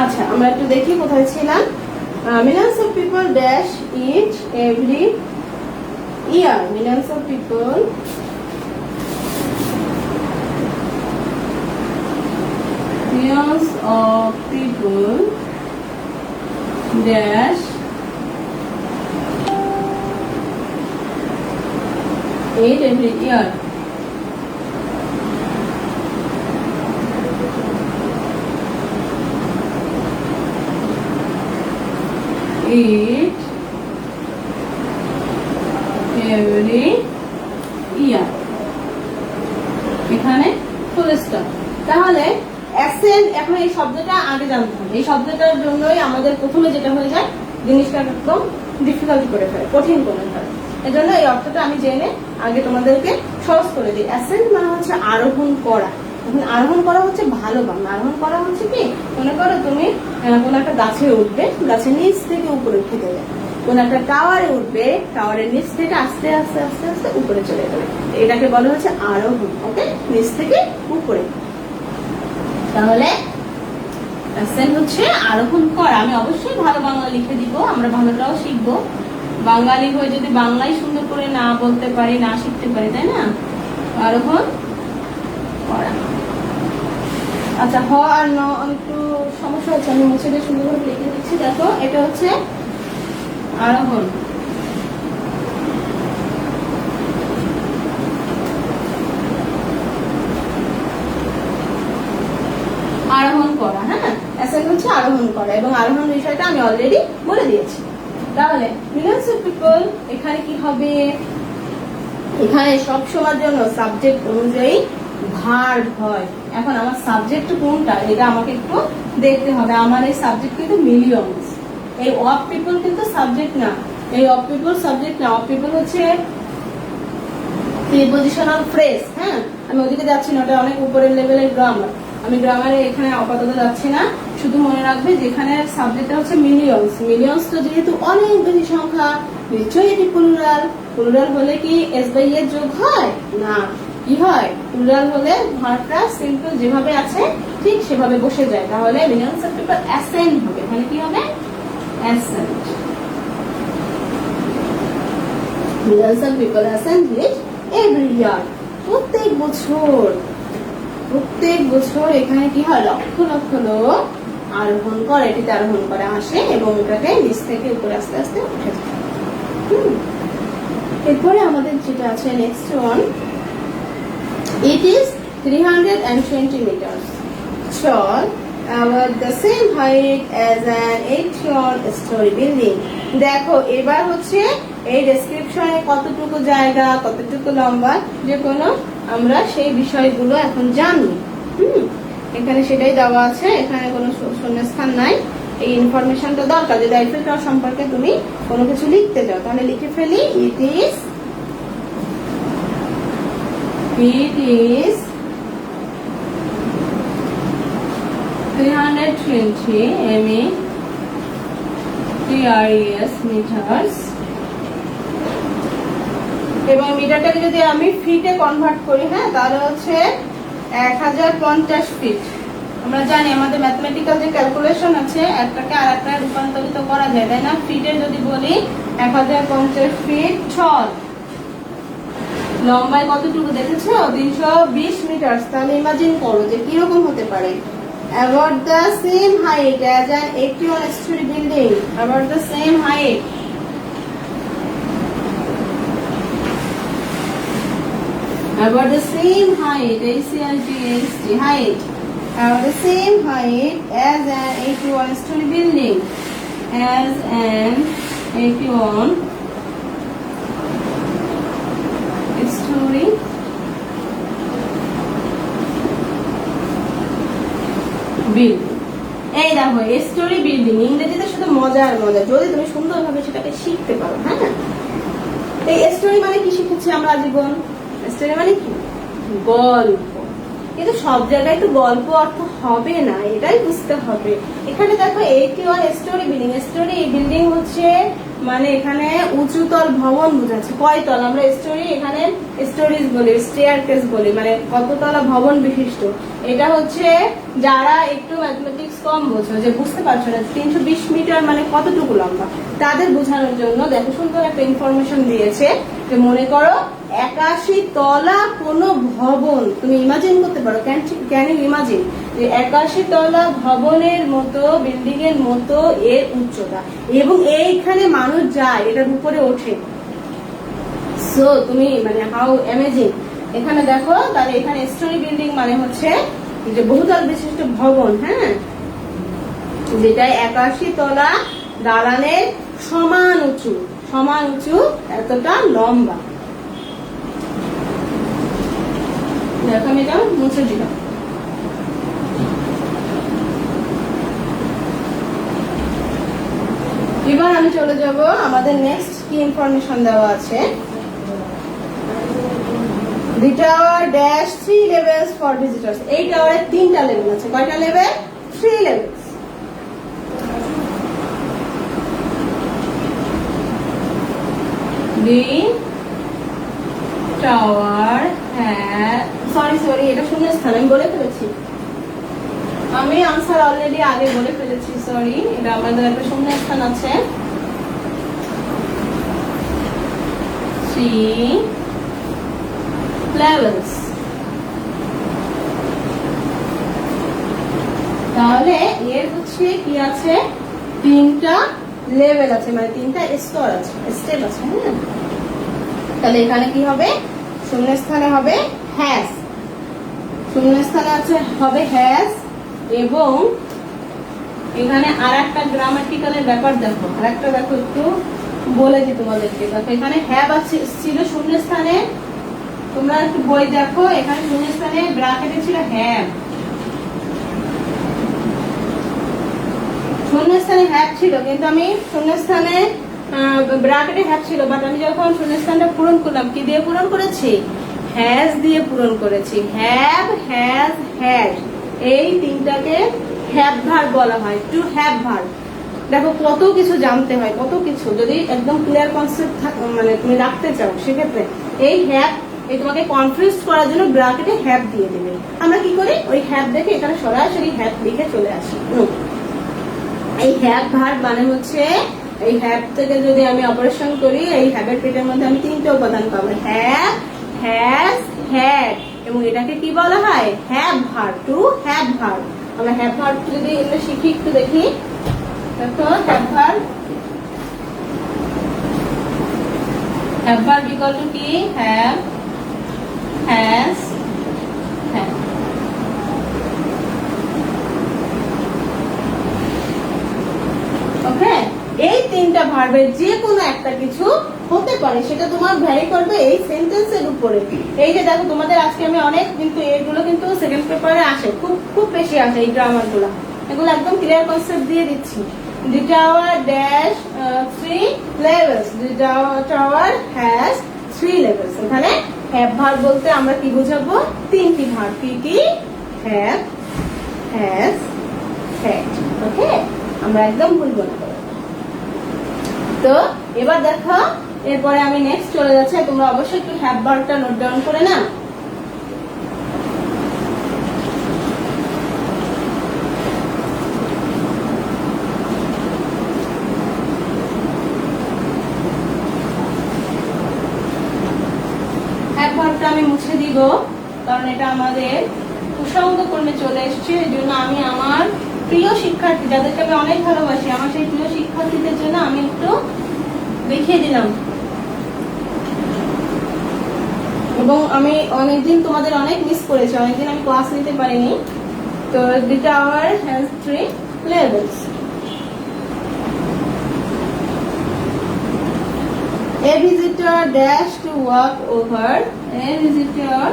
আচ্ছা আমরা একটু দেখি কোথায় ছিলাম। millions of people dash each every year. Millions of people dash each every year. Eat every year. এখানে ফুল স্টপ। তাহলে অ্যাসেন্ট, এখন এই শব্দটা আগে জানতে হবে। এই শব্দটার জন্যই আমাদের প্রথমে যেটা হয়ে যায়, জিনিসটা একদম ডিফিকাল্ট করে ফেলে, কঠিন করে ফেলে। এজন্য এই অর্থটা আমি জেনে আগে তোমাদেরকে সহজ করে দিই। অ্যাসেন্ট মানে হচ্ছে আরোহণ করা। এখন আরোহণ করা হচ্ছে ভালো বাংলা। আরোহণ করা হচ্ছে কি, মনে করো তুমি কোন একটা গাছে উঠবে, গাছের নিচ থেকে উপরে উঠে যাবে। কোন একটা টাওয়ারে উঠবে, টাওয়ারের নিচ থেকে আস্তে আস্তে আস্তে আস্তে উপরে চলে যাবে। এটাকে বলা হচ্ছে আরোহণ। ওকে, নিচ থেকে উপরে। তাহলে অ্যাসেন্ট হচ্ছে আরোহণ করা। আমি অবশ্যই ভালো বাংলা লিখে দিব, আমরা ভালোটাও শিখবো। বাঙালি হয়ে যদি বাংলাই সুন্দর করে না বলতে পারি, না শিখতে পারি, তাই না? আরোহণ করা। আচ্ছা, হ আর ন একটু সমস্যা হচ্ছে, আমি মুছে দিয়ে সুন্দর করে লিখে দিচ্ছি। দেখো এটা হচ্ছে আরোহণ। আরোহণ করা, হ্যাঁ, অ্যাসেন্ট হচ্ছে আরোহণ করা, এবং আরোহণ বিষয়টা আমি অলরেডি বলে দিয়েছি। তাহলে মিলিয়নস অফ পিপল, এখানে কি হবে, এখানে সব সময়ের জন্য সাবজেক্ট অনুযায়ী ভার্ব হয়। এখন আমার সাবজেক্ট কোনটা, এটা আমাকে একটু দেখতে হবে। আমার এই সাবজেক্ট কিন্তু মিলিয়নস, এই অফ পিপল কিন্তু সাবজেক্ট না, এই অফ পিপল সাবজেক্ট না। অফ পিপল হচ্ছে প্রিপজিশনাল ফ্রেজ। হ্যাঁ, আমি ওদিকে যাচ্ছি না, ওটা অনেক উপরের লেভেলের গ্রামার। আমি গ্রামারে এখানে আপাতত যাচ্ছি না। শুধু মনে রাখবে যেখানে সাবজেক্টটা হচ্ছে মিলিয়নস, মিলিয়নস তো যেহেতু অনেক বেশি সংখ্যা, নিশ্চয়ই এটি প্লুরাল। প্লুরাল হলে কি এস বাই এর যোগ হয় না, কি হয়, প্লুরাল হলে ভার্বটা সিম্পল যেভাবে আছে ঠিক সেভাবে বসে যায়। তাহলে মিলিয়নস অফ পিপল অ্যাসেন্ট হবে। এখানে কি হবে, accent. Millions of people accent it every year. প্রত্যেক বছর, প্রত্যেক বছর এখানে কি হয়, লক্ষ লক্ষ লোক আরোহণ করে, এটিতে আরোহণ করে আসে এবং এটাকে নিচ থেকে উপরে আস্তে আস্তে উঠে যায়। এরপরে আমাদের যেটা আছে next one, it is 320 meters tall, about the same height as an 8-story building. দেখো এবার হচ্ছে এই ডেসক্রিপশনে কতটুকু জায়গা, কতটুকু লম্বা, যে কোনো আমরা সেই বিষয়গুলো এখন জানি। এখানে সেটাই দেওয়া আছে, এখানে কোনো শূন্যস্থান নাই। এই ইনফরমেশনটা দরকার, যদি আইফেল টাওয়ার সম্পর্কে তুমি কোনো কিছু লিখতে যাও তাহলে লিখে ফেলি। It is 320 METRES metres. এবং মিটারটাকে যদি আমি ফিটে কনভার্ট করি, হ্যাঁ, তাহলে হচ্ছে 1050 ফিট। আমরা জানি আমাদের ম্যাথমেটিক্যাল যে ক্যালকুলেশন আছে, একটাকে আর একটা রূপান্তরিত করা যায়, তাই না? ফিটে যদি বলি 1050 ফিট ছল। লম্বায় কতটুকু দেখেছো? 320 মিটার। তাহলে ইমাজিন করো যে কিরকম হতে পারে। About the same height as an 81-story building. About the same height. About the same height, ACLT height. About the same height as an 81-story building. As an 81-story building. এই দেখো, story building ইংরেজিতে শুধু মজা আর মজা, যদি তুমি সুন্দরভাবে সেটাকে শিখতে পারো। হ্যাঁ, এই স্টোরি মানে কি শিখেছি আমরা আজীবন? স্টোরি মানে কি? গল্প। কিন্তু সব জায়গায় তো গল্প অর্থ হবে না, এটাই বুঝতে হবে। এখানে দেখো 81 স্টোরি বিল্ডিং। স্টোরি বিল্ডিং হচ্ছে মানে এখানে উঁচুতল ভবন বোঝাচ্ছে। কয়তল? আমরা স্টোরি এখানে স্টোরিজ বলি, স্টেয়ারকেস বলি, মানে কততলা ভবন বিশিষ্ট। এটা হচ্ছে যারা একটু ম্যাথমেটিক্স কম বোঝো, যে বুঝতে পারছো না 320 মিটার মানে কতটুকু লম্বা, তাদের বোঝানোর জন্য দেখো সুন্দর একটা ইনফরমেশন দিয়েছে যে মনে করো 81 তলা কোনো ভবন। তুমি ইমাজিন করতে পারো, ক্যান ইউ ইমাজিন যে 81 তলা ভবনের মতো, বিল্ডিং এর মতো এর উচ্চতা, এবং এইখানে মানুষ যায়, এটার উপরে ওঠে। সো তুমি মানে হাউ অ্যামেজিং। এখানে দেখো, তাহলে এখানে স্টোরি বিল্ডিং মানে হচ্ছে যে বহুতল বিশিষ্ট ভবন, হ্যাঁ, যেটা 81 তলা দালানের সমান উঁচু, এতটা লম্বা। দেখো আমি এটা মুছে দিলাম। এবার আমি চলে যাব, আমাদের নেক্সট কি ইনফরমেশন দেওয়া আছে। The tower dash 3 levels for visitors. এই টাওয়ারে 3টা লেভেল আছে। কয়টা level? 3 levels. The tower has, sorry এটা শূন্যস্থান আমি বলে ফেলেছি, আমি আনসার অলরেডি আগে বলে ফেলেছি, সরি। এটা আমাদের একটা শূন্যস্থান আছে। 3 levels. তাহলে এর হচ্ছে কি আছে? 3টা লেভেল আছে, মানে 3টা স্তর আছে, স্টেপ আছে। হ্যাঁ, তাহলে এখানে কি হবে? শূন্যস্থানে হবে হ্যাজ, শূন্যস্থানে আছে হবে হ্যাজ। এবং এখানে আর একটা গ্রামাটিক্যালের ব্যাপার দেখো, আর একটা দেখো, একটু বলে দিই তোমাদেরকে। দেখো এখানে হ্যাভ আছে ছিল শূন্যস্থানে, তোমরা একটু বই দেখো, এখানে শূন্যস্থানে ব্র্যাকেটে ছিল হ্যাভ, শূন্যস্থানে হ্যাভ ছিল, কিন্তু আমি শূন্যস্থানে ব্র্যাকেটে হ্যাভ ছিল, বাট আমি যখন শূন্যস্থানটা পূরণ করলাম, কি দিয়ে পূরণ করেছি? হ্যাজ দিয়ে পূরণ করেছি। হ্যাভ, হ্যাজ, হ্যাড, এই 3টাকে হ্যাভ ভার্ব বলা হয়, টু হ্যাভ ভার্ব। দেখো কত কিছু জানতে হয়, কত কিছু যদি একদম ক্লিয়ার কনসেপ্ট মানে তুমি রাখতে চাও, সেক্ষেত্রে এই হ্যাভ, এই তোমাকে কনফিউজ করার জন্য ব্র্যাকেটে হ্যাভ দিয়ে দেবে। আমরা কি করি? ওই হ্যাভ দেখে এখানে সরাসরি হ্যাভ লিখে চলে আসি। এই হ্যাভ ভার্ব মানে হচ্ছে, এই হ্যাভ থেকে যদি আমি অপারেশন করি, এই হ্যাভের পেটের মধ্যে আমি 3টে উপাদান পাবো, হ্যাভ, হ্যাজ, হ্যাড, এবং এটাকে কি বলা হয়? Have verb, to have verb. আমরা হ্যাভ ভার্ব যদি এগুলো শিখি, একটু দেখি। দেখো have verb, have verb equal to কি? Have, has, had. ওকে, এই 3টা ভার্বের যে কোনো একটা কিছু হতে পারে, সেটা তোমার ভ্যারি করবে এই সেন্টেন্সের উপরে। এই যে দেখো তোমাদের আজকে আমি অনেক, কিন্তু এগুলো কিন্তু সেকেন্ড পেপারে আসে, খুব খুব বেশি আসে এই গ্রামার গুলো, এগুলো একদম ক্লিয়ার কনসেপ্ট দিয়ে দিচ্ছি। The tower dash 3 levels. The tower has 3 levels. এখানে হ্যাভ ভার্ব বলতে আমরা কি বোঝাবো? 3টি ভার্ব। কি কি? Have, has, fact. ওকে, আমরা একদম ভুলবো না। তো এবার দেখো, এরপরে আমি নেক্সট চলে যাচ্ছি। তোমরা অবশ্যই একটু হ্যাভ ভার্বটা নোট ডাউন করে না। হ্যাভ ভার্বটা আমি মুছে দিব, কারণ এটা আমাদের কুসঙ্গ কর্মে চলে এসছে। এই জন্য আমি আমার প্রিয় শিক্ষার্থী, যাদেরকে আমি অনেক ভালোবাসি, আমার সেই প্রিয় শিক্ষার্থীদের জন্য আমি একটু দেখিয়ে দিলাম। এবং আমি অনেকদিন তোমাদের অনেক মিস করেছি, অনেকদিন আমি ক্লাস নিতে পারিনি। তো the tower has 3 levels. A visitor dash to walk over. A visitor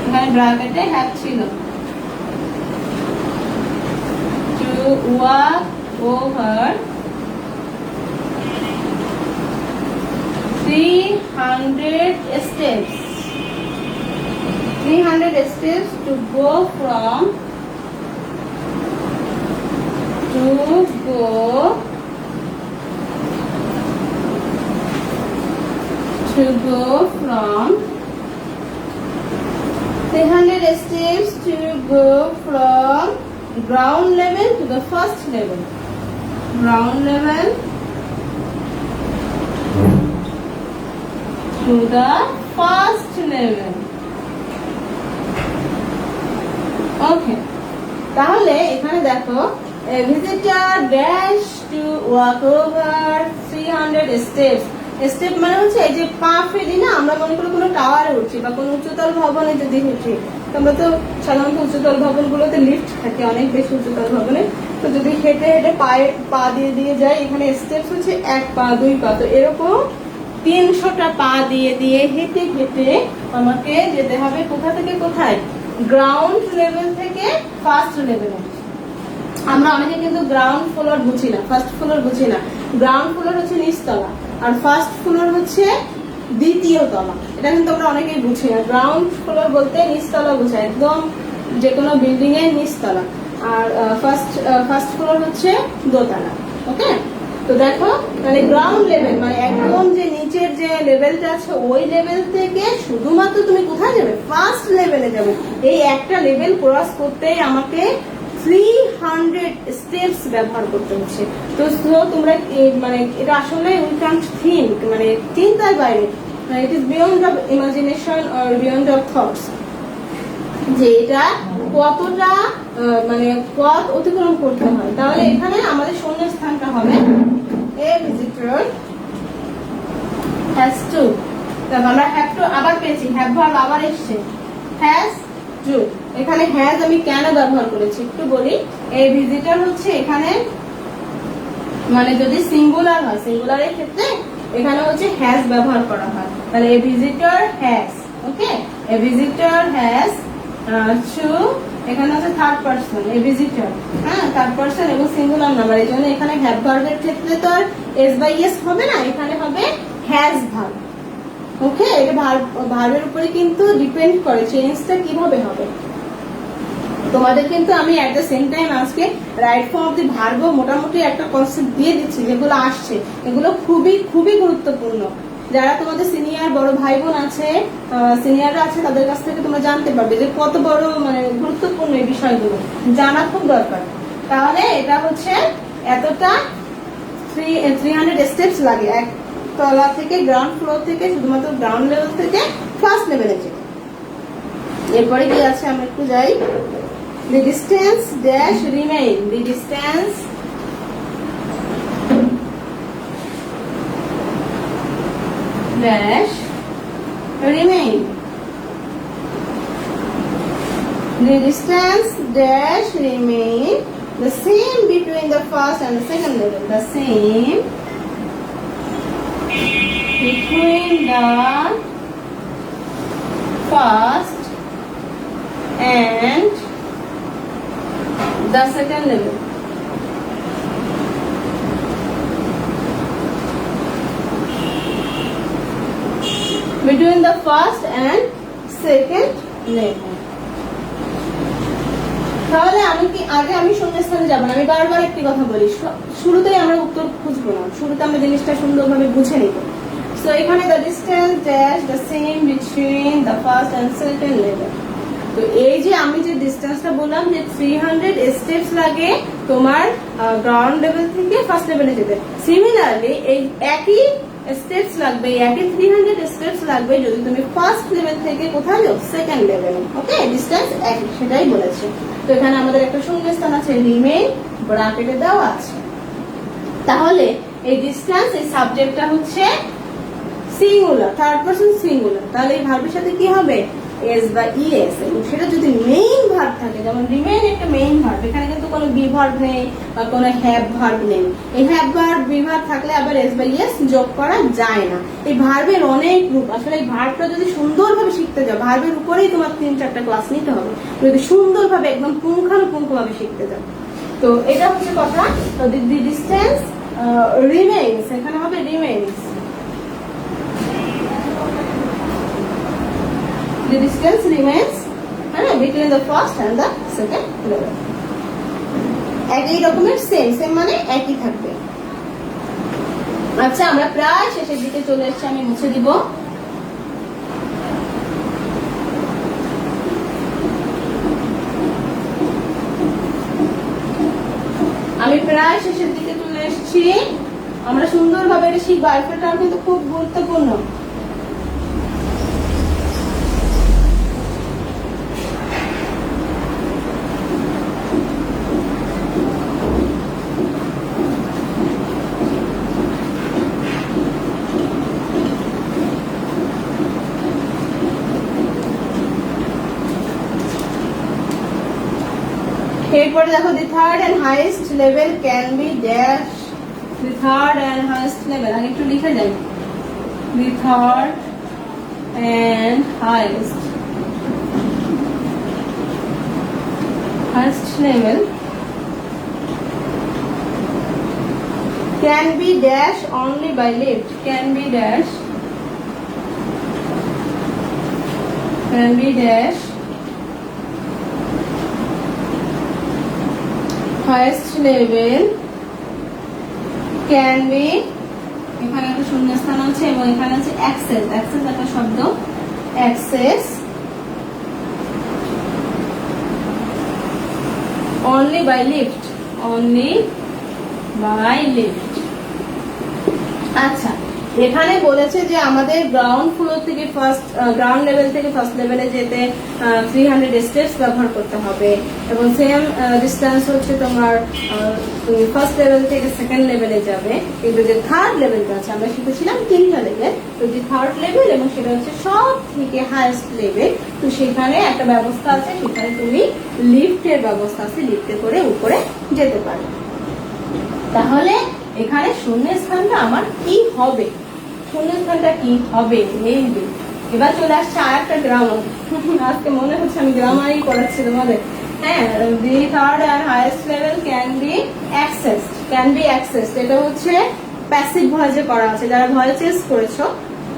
এখানে ব্র্যাকেটে হ্যাভ ছিল। To walk over 300 steps. 300 steps to go from from 300 steps to go from ground level to the first level. Ground level to the first level. Okay, তাহলে এখানে দেখো, a visitor dash to walk over 300 steps. Step মানে হচ্ছে এই যে পা ফেলি না, আমরা মনে করি কোনো টাওয়ারে উঠছি বা কোনো উচ্চতল ভবনে যদি উঠি, আমরা তো সাধারণত উচ্চতল ভবনগুলোতে লিফট থাকে অনেক বেশি উচ্চতল ভবনে। তো যদি হেঁটে হেঁটে পায়ে পা দিয়ে দিয়ে যায়, এখানে স্টেপস হচ্ছে 1 পা 2 পা। তো এরকম 300টা পা দিয়ে দিয়ে হেঁটে হেঁটে আমাকে যেতে হবে কোথা থেকে কোথায়? গ্রাউন্ড লেভেল থেকে ফার্স্ট লেভেলে। আমরা অনেকে কিন্তু গ্রাউন্ড ফ্লোর বুঝি না, ফার্স্ট ফ্লোর বুঝি না। গ্রাউন্ড ফ্লোর হচ্ছে নিচতলা, আর ফার্স্ট ফ্লোর হচ্ছে দ্বিতীয় তলা। এটা কিন্তু আমরা অনেকেই বুঝি না। গ্রাউন্ড ফ্লোর বলতে নিচতলা বোঝায়, একদম যে কোনো বিল্ডিং এর নিচতলা। আর ফার্স্ট ফ্লোর হচ্ছে দোতলা। ওকে, তো দেখো, মানে গ্রাউন্ড লেভেল মানে একদম যে নিচের যে লেভেলটা আছে ওই লেভেল থেকে শুধুমাত্র তুমি কোথায় যাবে? ফার্স্ট লেভেলে যাবে। এই একটা লেভেল ক্রস করতেই আমাকে 300 স্টেপস ব্যবহার করতে হচ্ছে। তো তোমরা মানে এটা আসলে উই ক্যান্ট থিঙ্ক, মানে চিন্তার বাইরে, it is beyond of imagination or beyond of thoughts, যে এটা কতটা মানে পথ অতিক্রম করতে হয়। তাহলে এখানে আমাদের শূন্য স্থানটা হবে এ ভিজিটর হ্যাজ টু। তারপর আমরা হ্যাভ টু আবার পেয়েছি, হ্যাভ ভার্ব আবার এসছে, হ্যাজ টু। এখানে হ্যাজ আমি কেন ব্যবহার করেছি একটু বলি। এই ভিজিটর হচ্ছে এখানে মানে যদি সিঙ্গুলার হয়, সিঙ্গুলারের ক্ষেত্রে এখানে হচ্ছে হ্যাজ ব্যবহার করা হয়। তাহলে a visitor has, okay, a visitor has to, এখানে হচ্ছে থার্ড পারসন, এ ভিজিটর, হ্যাঁ, থার্ড পারসন এবং সিঙ্গুলার নাম্বার। এই জন্য এখানে হ্যাভ ভার্বের ক্ষেত্রে তো আর এস বাই এস হবে না, এখানে হবে হ্যাজ ভার্ব। ওকে, এটা ভার্বের উপরে কিন্তু ডিপেন্ড করে চেঞ্জটা কিভাবে হবে। তোমাদের কিন্তু আমি এট দ্য সেম টাইম আজকে right form of the verb মোটামুটি একটা কনসেপ্ট দিয়ে দিচ্ছি, যেগুলো আসছে এগুলো খুবই খুবই গুরুত্বপূর্ণ। যারা তোমাদের সিনিয়র বড় ভাই বোন আছে, সিনিয়ররা আছে, তাদের কাছ থেকে তোমরা জানতে পারবে যে কত বড় মানে গুরুত্বপূর্ণ এই বিষয়গুলো জানা খুব দরকার। তাহলে এটা হচ্ছে এতটা 300 স্টেপস লাগে, এক তলা থেকে গ্রাউন্ড ফ্লোর থেকে শুধুমাত্র গ্রাউন্ড লেভেল থেকে ফার্স্ট লেভেলে যেতে। এরপরে কি আছে আমরা একটু যাই। The distance dash remain. The distance dash remain. The distance dash remain the same between the first and the second level. The same between the first and the second level. Between the first and second level. তাহলে আমি শূন্যস্থানে যাবো না, আমি বারবার একটি কথা বলি, শুরুতেই আমরা উত্তর খুঁজবো না, শুরুতে আমরা জিনিসটা সুন্দরভাবে বুঝে নিব। সো এখানে the distance dash the same between the first and second level. তো এই যে আমি যে ডিস্টেন্সটা বললাম যে 300 স্টেপস লাগে তোমার গ্রাউন্ড লেভেল থেকে ফার্স্ট লেভেলে যেতে, সিমিলারলি এই একই স্টেপস লাগবে, একই 300 স্টেপস লাগবে যদি তুমি ফার্স্ট লেভেল থেকে কোথায় যাও, সেকেন্ড লেভেলে। ওকে, ডিস্টেন্স একই, সেটাই বলেছে। তো এখানে আমাদের একটা শূন্যস্থান আছে, রিমেইন ব্র্যাকেটে দেওয়া আছে। তাহলে এই ডিস্টেন্স, এই সাবজেক্টটা হচ্ছে সিঙ্গুলার, থার্ড পারসন সিঙ্গুলার, তাহলে এই ভার্বের সাথে কি হবে, এস বা ইএস। এবং সেটা যদি মেইন ভার্ব থাকে, যেমন রিমেইন একটা মেইন ভার্ব, এখানে কিন্তু কোনো বি ভার্ব নেই বা কোনো হ্যাভ ভার্ব নেই। এই হ্যাভ ভার্ব বি ভার্ব থাকলে আবার এস বা ইএস যোগ করা যায় না। এই ভার্বের অনেক রূপ, আসলে এই ভার্বটা যদি সুন্দরভাবে শিখতে যাও, ভার্বের উপরেই তোমার 3-4টা ক্লাস নিতে হবে যদি সুন্দরভাবে একদম পুঙ্খানুপুঙ্খভাবে শিখতে যাও। তো এটা হচ্ছে কথা। তো দি ডিস্টেন্স রিমেইনস, এখানে হবে remains. The distance remains between the first and the second level. একই রকমের সেম মানে একই থাকবে। আচ্ছা, আমরা প্রায় শেষের দিকে চলে এসেছি, আমি মুছে দিব। আমি প্রায় শেষের দিকে চলে এসেছি। আমরা সুন্দরভাবে এটা শিখবো, আইফেলটা কিন্তু খুব গুরুত্বপূর্ণ। এরপরে দেখো, the third and highest level can be dash. The third and highest level আগে একটু লিখে যাই। The third and highest level can be dash only by lift. Can be dash, can be dash highest level can be, এখানে একটা শূন্যস্থান আছে এবং এখানে আছে অ্যাক্সেস। অ্যাক্সেস একটা শব্দ, access only by lift, only by lift। আচ্ছা, এখানে বলেছে যে আমাদের গ্রাউন্ড ফ্লোর থেকে গ্রাউন্ড লেভেল থেকে ফার্স্ট লেভেলে যেতে 300 স্টেপস ব্যবহার করতে হবে এবং সেম ডিস্টেন্স হচ্ছে তোমার ফার্স্ট লেভেল থেকে সেকেন্ড লেভেলে যাবে। কিন্তু যে থার্ড লেভেলটা আছে, আমরা শিখেছিলাম 3টা লেভেল, তো যে থার্ড লেভেল এবং সেটা হচ্ছে সব থেকে হাইয়েস্ট লেভেল। তো সেখানে একটা ব্যবস্থা আছে, সেখানে তুমি লিফটের ব্যবস্থা আছে, লিফটে করে উপরে যেতে পারো। তাহলে এখানে শূন্যস্থানটা আমার কি হবে, শূন্যস্থানটা কি হবে, এবার চলে আসছে আর একটা গ্রামার। আজকে মনে হচ্ছে আমি গ্রামারই পড়াচ্ছি তোমাদের। হ্যাঁ, the third and highest level can be accessed. Can be accessed এটা হচ্ছে প্যাসিভ ভয়েসে করা আছে। যারা ভয়েসেস করেছো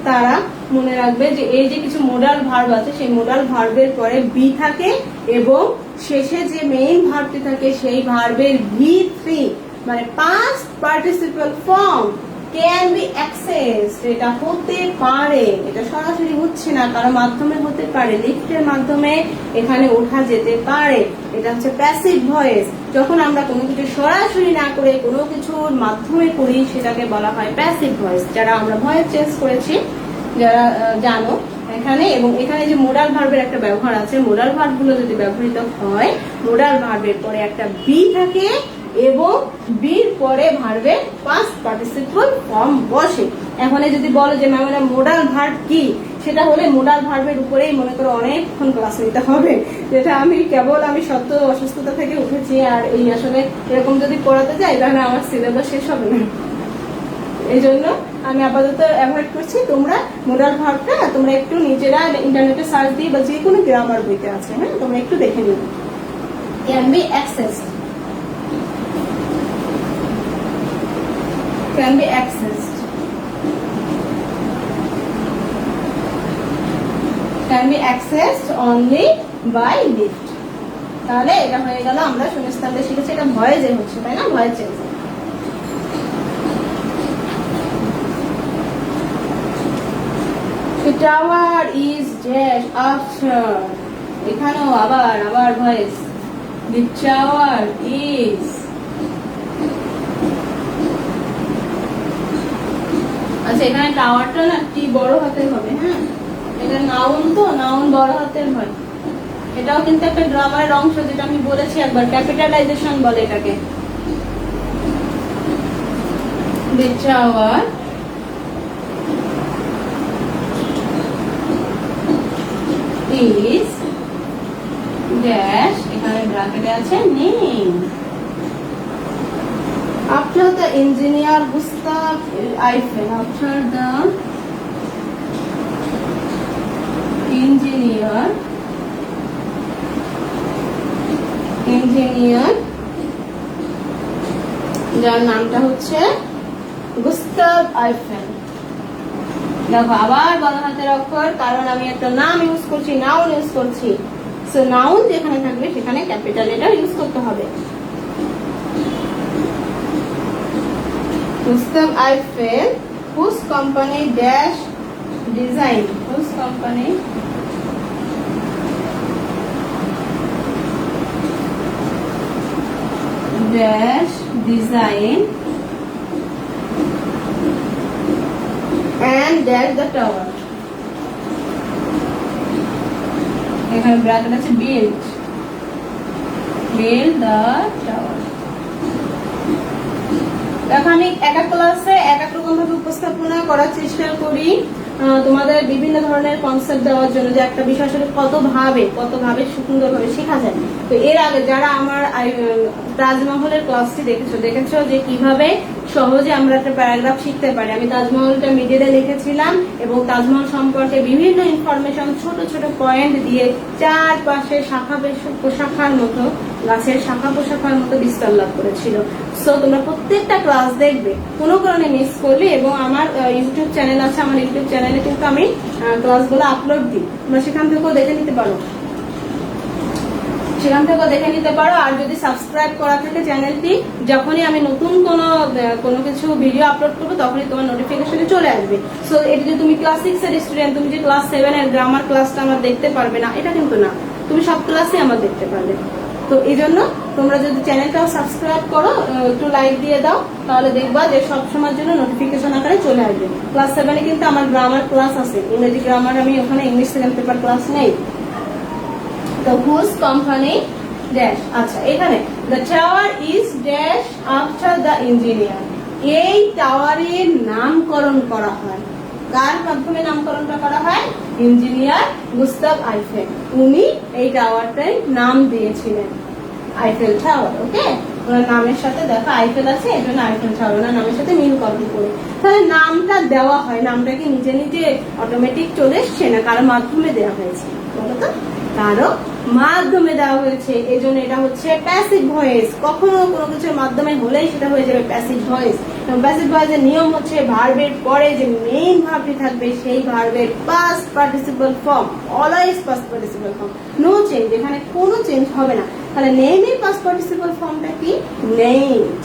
তারা মনে রাখবে যে এই যে কিছু মোডাল ভার্ব আছে, সেই মোডাল ভার্বের পরে বি থাকে এবং শেষে যে মেইন ভার্বটি থাকে সেই ভার্বের V3 মানে past participle form can be accessed. এটা হতে পারে, এটা সরাসরি হচ্ছে না, কারো মাধ্যমে হতে পারে, লিফটের মাধ্যমে এখানে ওঠা যেতে পারে। এটা হচ্ছে প্যাসিভ ভয়েস। যখন আমরা কোনো কিছু সরাসরি না করে কোনো কিছুর মাধ্যমে করি সেটাকে বলা হয় প্যাসিভ ভয়েস। যারা আমরা ভয়েস চেঞ্জ করেছি যারা জানো এখানে, এবং এখানে যে মোডাল ভার্বের একটা ব্যবহার আছে, মোডাল ভার্বগুলো যদি ব্যবহৃত হয়, মোডাল ভার্বের পরে একটা বি থাকে এবং বির পরে ভার্বের পাস্ট পার্টিসিপল ফর্ম বসে। এখন যদি বলো যে ম্যাম এটা মোডাল ভার্ব কি, সেটা হলে মোডাল ভার্বের উপরেই মনে করো অনেকক্ষণ ক্লাস নিতে হবে, যেটা আমি সত্য অসুস্থতা থেকে উঠেছি। আর এই আসলে এরকম যদি পড়াতে যাই তাহলে আমার সিলেবাস শেষ হবে না, এই জন্য আমি আপাতত অ্যাভয়েড করছি। তোমরা মোডাল ভার্বটা তোমরা একটু নিজেরা ইন্টারনেটে সার্চ দিয়ে বা যে কোনো গ্রামার বইতে আছে, হ্যাঁ, তোমরা একটু দেখে নিও। Can be accessed, can be accessed. Can be accessed only by lift. তাহলে এটা হয়ে গেল আমরা শূন্যস্থানে শিখেছি, এটা ভয়েজে হচ্ছে তাই না, voice change. The tower is dash after, এখানেও আবার ভয়েস। The tower is, আচ্ছা এখানে টাওয়ারটা না টি বড় হাতের হবে, হ্যাঁ এটা নাউন তো, নাউন বড় হাতের হয়। এটাও কিন্তু একটা গ্রামারের অংশ, যেটা আমি বলেছি একবার, ক্যাপিটালাইজেশন বলে এটাকে। The tower is dash, এখানে ব্র্যাকেটে আছে name, after the engineer Gustav Eiffel, after the engineer যার নামটা হচ্ছে গুস্তাভ আইফেল। দেখো আবার বড় হাতের অক্ষর, কারণ আমি একটা নাম ইউজ করছি, নাউন ইউজ করছি। সো নাউন যেখানে থাকবে সেখানে ক্যাপিটাল লেটার ইউজ করতে হবে। Gustave Eiffel whose company dash design, whose company dash design and dash the tower, এখানে ব্র্যাকেট আছে build the tower। দেখো আমি এক এক ক্লাসে এক এক রকম ভাবে উপস্থাপনা করার চেষ্টা করি, তোমাদের বিভিন্ন ধরনের কনসেপ্ট দেওয়ার জন্য, যে একটা বিষয় আসলে কত ভাবে সুন্দরভাবে শেখা যায়। তো এর আগে যারা আমার তাজমহলের ক্লাসটি দেখেছো যে কিভাবে সহজে আমরা একটা প্যারাগ্রাফ শিখতে পারি। আমি তাজমহলটা মিডিয়াতে লিখেছিলাম এবং তাজমহল সম্পর্কে বিভিন্ন ইনফরমেশন ছোট ছোট পয়েন্ট দিয়ে চারপাশে পোশাখার মতো, গাছের শাখা পোশাখার মতো বিস্তার লাভ করেছিল। সো তোমরা প্রত্যেকটা ক্লাস দেখবে, কোনো কারণে মিস করলে, এবং আমার ইউটিউব চ্যানেল আছে, আমার ইউটিউব চ্যানেলে কিন্তু আমি ক্লাসগুলো আপলোড দিই, তোমরা সেখান থেকেও দেখে নিতে পারো। আর যদি সাবস্ক্রাইব করা থাকে চ্যানেলটি, যখনই আমি নতুন কোনো কিছু ভিডিও আপলোড করবো তখনই তোমার নোটিফিকেশনে চলে আসবে। সো এটা যে তুমি ক্লাস 6 এর স্টুডেন্ট, তুমি যে ক্লাস 7 এর গ্রামার ক্লাসটা আমার দেখতে পারবে না, এটা কিন্তু না, তুমি সব ক্লাসই আমার দেখতে পারবে। তো এই জন্য তোমরা যদি চ্যানেলটাও সাবস্ক্রাইব করো, একটু লাইক দিয়ে দাও, তাহলে দেখবা যে সবসময়ের জন্য নোটিফিকেশন আকারে চলে আসবে। ক্লাস 7 এ কিন্তু আমার গ্রামার ক্লাস আছে, ইংরেজি গ্রামার, আমি ওখানে ইংলিশ সেকেন্ড পেপার ক্লাস নেই। তো whose company dash, আচ্ছা এখানে the tower is dash after the engineer, এই টাওয়ারের নামকরণ করা হয়, কার মাধ্যমে নামকরণটা করা হয়? ইঞ্জিনিয়ার গুস্তাভ আইফেল, উনি এই টাওয়ারটার নাম দিয়েছিলেন আইফেল টাওয়ার। ওকে, ওনার নামের সাথে দেখো আইফেল আছে, এই জন্য আইফেল টাওয়ার ওনার নামের সাথে মিলকরণ করে। তাহলে নামটা দেওয়া হয়, নামটা কি নিজে নিজে অটোমেটিক চলে এসছে, না কারো মাধ্যমে দেওয়া হয়েছে? বলো তো, কারো মাধ্যমে দেওয়া হয়েছে, এই জন্য এটা হচ্ছে প্যাসিভ ভয়েস। কখনো কোনো কিছুর মাধ্যমে হলেই সেটা হয়ে যাবে প্যাসিভ ভয়েস। প্যাসিভ ভয়েসের নিয়ম হচ্ছে ভার্বের পরে যে মেইন ভার্বটি থাকবে সেই ভার্বের past participle form, always past participle form, no change, এখানে কোনো চেঞ্জ হবে না। তাহলে নেমের পাস্ট পার্টিসিপল ফর্মটা কি? Named.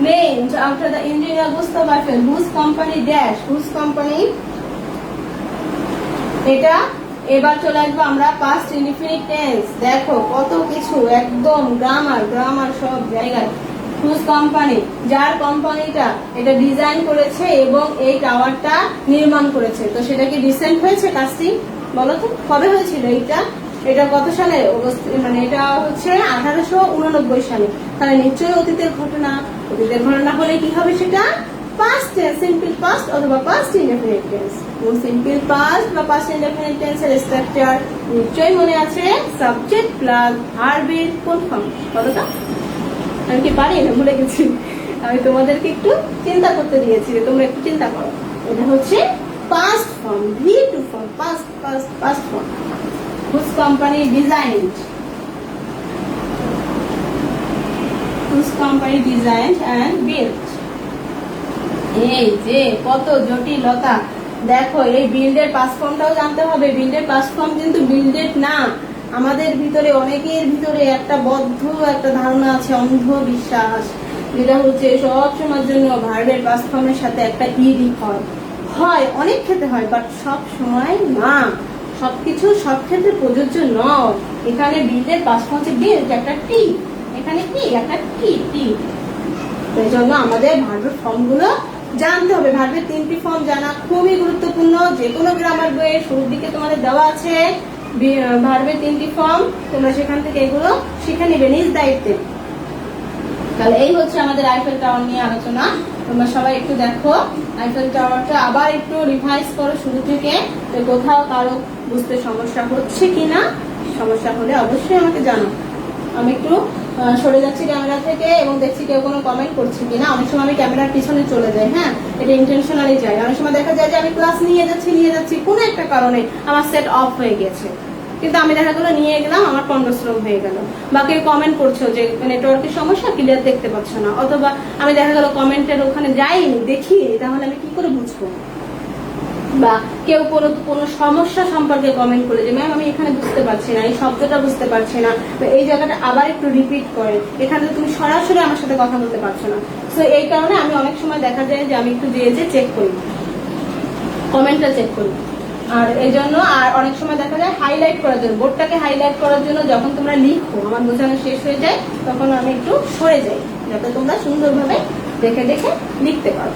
Named after the engineer Gustav Eiffel, whose company dash, whose company, এটা এবার চলে আসবো আমরা পাস্ট ইনডিফিনিট টেন্স। দেখো কত কিছু, একদম গ্রামার সব জায়গায়। whose company, যার কোম্পানিটা এটা ডিজাইন করেছে এবং এই টাওয়ারটা নির্মাণ করেছে, তো সেটা কি রিসেন্ট হয়েছে কাজটি? বলো তো কবে হয়েছিল এটা কত সালে? মানে এটা হচ্ছে 1889 সালে। তাহলে নিশ্চয়ই অতীতের ঘটনা হলে কি হবে সেটা? পাস্ট টেন্স, সিম্পল পাস্ট অথবা past indefinite tense. Simple past বা পাস্ট ইনডেফিনিট টেন্সের স্ট্রাকচার নিশ্চয়ই মনে আছে, সাবজেক্ট প্লাস ভার্বের কোন ফর্ম? বলো তো, আমি কি পারি না, ভুলে গেছি। আমি তোমাদেরকে একটু চিন্তা করতে দিয়েছি, তোমরা একটু চিন্তা করো। এটা হচ্ছে past form, V2 form, past form. Whose company designed, whose company designed and built, এই যে কত জটিলতা, দেখো এই বিল্ডের পাস ফর্মটাও জানতে হবে। বিল্ডের পাস ফর্ম কিন্তু বিল্ডেড না। আমাদের ভিতরে অনেকের ভিতরে একটা বদ্ধ একটা ধারণা আছে, অন্ধবিশ্বাস, যেটা হচ্ছে সব সময়ের জন্য ভার্বের পাস ফর্মের সাথে একটা ইডি হয়, হয় অনেক ক্ষেত্রে হয়, বাট সব সময় না, সবকিছু সব ক্ষেত্রে প্রযোজ্য নয়। এখানে বিল্ডের পাস ফর্ম হচ্ছে বিল্ড, একটা টি, এখানে কি একটা টি টি। এই জন্য আমাদের ভার্বের ফর্মগুলো জানতে হবে। ভার্বের 3টি ফর্ম জানা খুবই গুরুত্বপূর্ণ। যে কোনো গ্রামার বইয়ে শুরুর দিকে তোমাদের দেওয়া আছে ভার্বের 3টি ফর্ম, তোমরা সেখান থেকে এগুলো শিখে নিবে নিজ দায়িত্বে। তাহলে এই হচ্ছে আমাদের আইফেল টাওয়ার নিয়ে আলোচনা। তোমরা সবাই একটু দেখো আইফেল টাওয়ারটা, আবার একটু রিভাইজ করো শুরু থেকে, কোথাও কারো বুঝতে সমস্যা হচ্ছে কিনা। সমস্যা হলে অবশ্যই আমাকে জানো। আমি একটু সরে যাচ্ছি ক্যামেরা থেকে এবং দেখছি কেউ কোনো কমেন্ট করছে কিনা। অনেক সময় আমি ক্যামেরার পিছনে চলে যাই, হ্যাঁ, এটা ইন্টেনশনালি যাই। অনেক সময় দেখা যায় যে আমি ক্লাস নিয়ে যাচ্ছি কোনো একটা কারণে আমার সেট অফ হয়ে গেছে, কিন্তু আমি দেখা গেলো নিয়ে গেলাম, আমার কন্ডশ্রম হয়ে গেল। বা কেউ কমেন্ট করছো যে নেটওয়ার্কের সমস্যা, ক্লিয়ার দেখতে পাচ্ছ না, অথবা আমি দেখা গেলো কমেন্টের ওখানে যাইনি, দেখিনি, তাহলে আমি কি করে বুঝবো? বা কেউ কোনো সমস্যা সম্পর্কে কমেন্ট করে যে ম্যাম আমি এখানে বুঝতে পারছি না, এই শব্দটা বুঝতে পারছি না, এই জায়গাটা আবার একটু রিপিট করে, এখানে তুমি সরাসরি আমার সাথে কথা বলতে পারছো না। তো এই কারণে আমি অনেক সময় দেখা যায় যে আমি একটু যেয়ে চেক করি, কমেন্টটা চেক করি। আর এই জন্য আর অনেক সময় দেখা যায় হাইলাইট করার জন্য, বোর্ডটাকে হাইলাইট করার জন্য যখন তোমরা লিখো, আমার বোঝানো শেষ হয়ে যায়, তখন আমি একটু সরে যাই, যাতে তোমরা সুন্দরভাবে দেখে দেখে লিখতে পারো।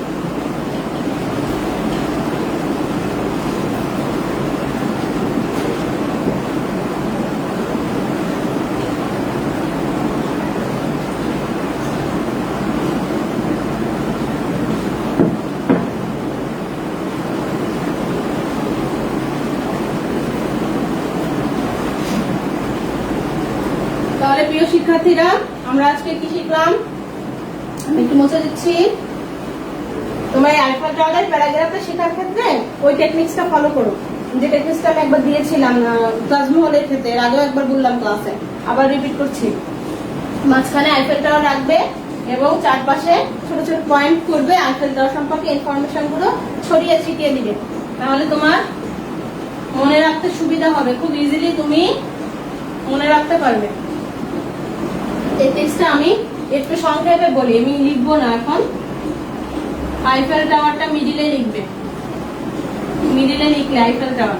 তাহলে প্রিয় শিক্ষার্থীরা, আমরা আজকে কি শিখলাম? আমি একটু মুছে দিচ্ছি। তোমরা এই আইফেল টাওয়ারের প্যারাগ্রাফটা শেখার ক্ষেত্রে ওই টেকনিক্সটা ফলো করো, যে টেকনিক্সটা আমি একবার দিয়েছিলাম তাজমহলের ক্ষেত্রে, এর আগেও একবার বললাম ক্লাসে, আবার রিপিট করছি। মাঝখানে আইফেল টাওয়ার রাখবে এবং চারপাশে ছোট ছোট পয়েন্ট করবে, আইফেল টাওয়ার সম্পর্কে ইনফরমেশন গুলো ছড়িয়ে ছিটিয়ে দিবে, তাহলে তোমার মনে রাখতে সুবিধা হবে, খুব ইজিলি তুমি মনে রাখতে পারবে। টেক্সটটা আমি একটু সংক্ষেপে বলি, আমি লিখবো না এখন। আইফেল টাওয়ারটা মিডিলে লিখবে, মিডিলে লিখলে আইফেল টাওয়ার,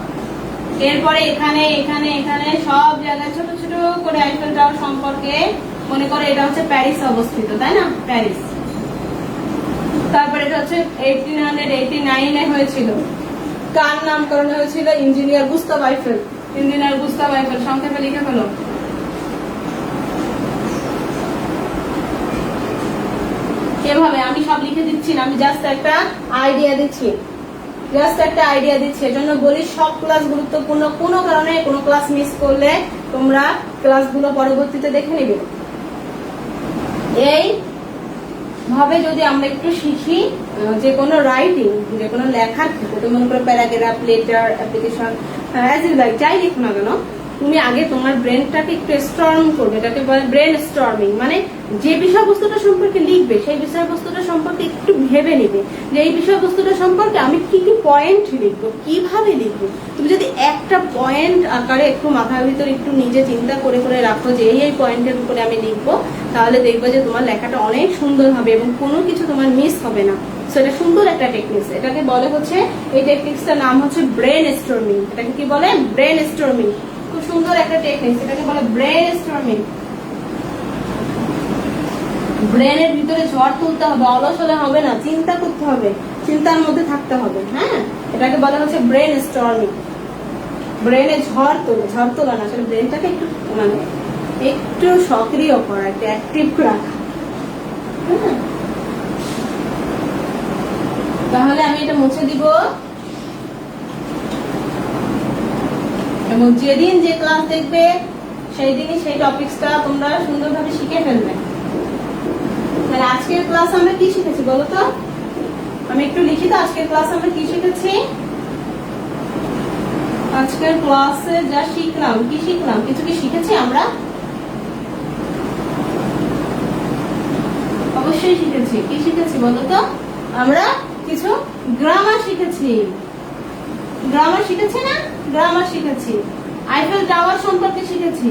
এরপরে এখানে এখানে এখানে সব জায়গায় ছোট ছোট করে আইফেল টাওয়ার সম্পর্কে মনে করে এটা হচ্ছে প্যারিস অবস্থিত, তাই না, প্যারিস। তারপরে এটা হচ্ছে 1889 হয়েছিল, কার নামকরণ হয়েছিল? Engineer Gustave Eiffel. Engineer Gustave Eiffel, সংক্ষেপে লিখে ফেলো। এভাবে আমি সব লিখে দিচ্ছি না, আমি জাস্ট একটা আইডিয়া দিচ্ছি, এজন্য বলি সব ক্লাস গুরুত্বপূর্ণ। কোনো কারণে কোনো ক্লাস মিস করলে তোমরা ক্লাসগুলো পরবর্তীতে দেখে নেবে। এই ভাবে যদি আমরা একটু শিখি, যে কোনো রাইটিং, যে কোনো লেখার ক্ষেত্রে, তুমি মনে করো প্যারাগ্রাফ, লেটার, অ্যাপ্লিকেশন, যাই লিখো না কেন, তুমি আগে তোমার ব্রেনটাকে একটু স্টর্ম করবে, এটাকে বলে ব্রেন স্টর্মিং। মানে যে বিষয়বস্তুটা সম্পর্কে লিখবে সেই বিষয়বস্তুটা সম্পর্কে একটু ভেবে নিবে যে এই বিষয়বস্তুটা সম্পর্কে আমি কি কি পয়েন্ট লিখবো, কিভাবে লিখবো। তুমি যদি একটা পয়েন্ট আকারে একটু মাথার ভিতরে একটু নিজে চিন্তা করে করে রাখো যে এই পয়েন্টের উপরে আমি লিখবো, তাহলে দেখবো যে তোমার লেখাটা অনেক সুন্দর হবে এবং কোনো কিছু তোমার মিস হবে না। এটা সুন্দর একটা টেকনিক্স, এটাকে বলে হচ্ছে, এই টেকনিক্সটার নাম হচ্ছে ব্রেন স্টর্মিং। এটাকে কি বলে? Brain storming. খুব সুন্দর একটা টেকনিক্স, এটাকে বলে ব্রেন স্টর্মিং। ব্রেনের ভিতরে ঝড় তুলতে হবে, অলস হলে হবে না, চিন্তা করতে হবে, চিন্তার মধ্যে থাকতে হবে। হ্যাঁ, এটাকে বলা হচ্ছে ব্রেন স্টর্মিং। ব্রেনে ঝড় তোলা না, আসলে ব্রেনটাকে একটু মানে একটু সক্রিয় করা, একটু অ্যাক্টিভ রাখা। তাহলে আমি এটা মুছে দিব এবং যেদিন যে ক্লাস দেখবে সেই দিনই সেই টপিকসটা তোমরা সুন্দরভাবে শিখে ফেলবে। তাহলে আজকের ক্লাস আমরা কি শিখেছি বলো তো? আমি একটু লিখি তো, আজকের ক্লাস আমরা কি শিখেছি? আজকের ক্লাসে যা শিখলাম, কি শিখলাম? কিছু কি শিখেছি আমরা? অবশ্যই শিখেছি। কি শিখেছি বলো তো? আমরা কিছু গ্রামার শিখেছি। গ্রামার শিখেছি না? গ্রামার শিখেছি। আইফেল টাওয়ার সম্পর্কে শিখেছি।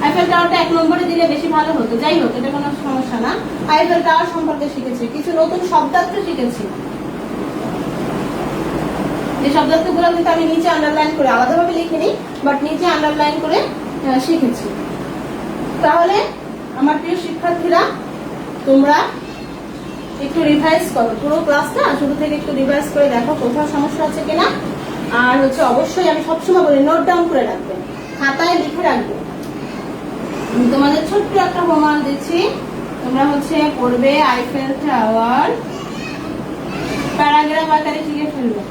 আইফেল টাওয়ারটা 1 নম্বরে দিলে বেশি ভালো হতো, যাই হোক এটা কোনো সমস্যা না। আইফেল টাওয়ার সম্পর্কে শিখেছি, কিছু নতুন শব্দার্থ শিখেছি, যে শব্দার্থগুলো কিন্তু আমি নিচে আন্ডারলাইন করে আলাদাভাবে লিখিনি, বাট নিচে আন্ডারলাইন করে শিখেছি। তাহলে আমার প্রিয় শিক্ষার্থীরা, তোমরা একটু রিভাইজ করো, পুরো ক্লাসটা শুরু থেকে একটু রিভাইজ করে দেখো কোথাও সমস্যা আছে কিনা। আর হচ্ছে অবশ্যই আমি সবসময় বলি নোট ডাউন করে রাখবে, খাতায় লিখে রাখবে। আমি তোমাদের ছোট্ট একটা হোমওয়ার্ক দিচ্ছি, তোমরা হচ্ছে পড়বে আইফেল টাওয়ার, প্যারাগ্রাফ আকারে শিখে ফেলবে।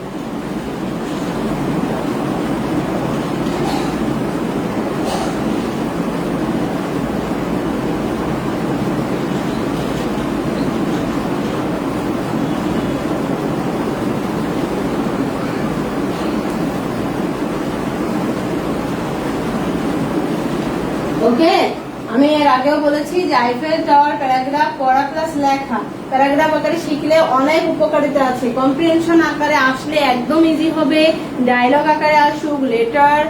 ওকে, আমি এর আগেও বলেছি যে আইফেল টাওয়ার প্যারাগ্রাফ পড়া প্লাস লেখা, প্যারাগ্রাফ আকারে শিখলে অনেক উপকারিতা আছে। কম্প্রিহেনশন আকারে আসলে একদম ইজি হবে, ডায়লগ আকারে আসুক, লেটার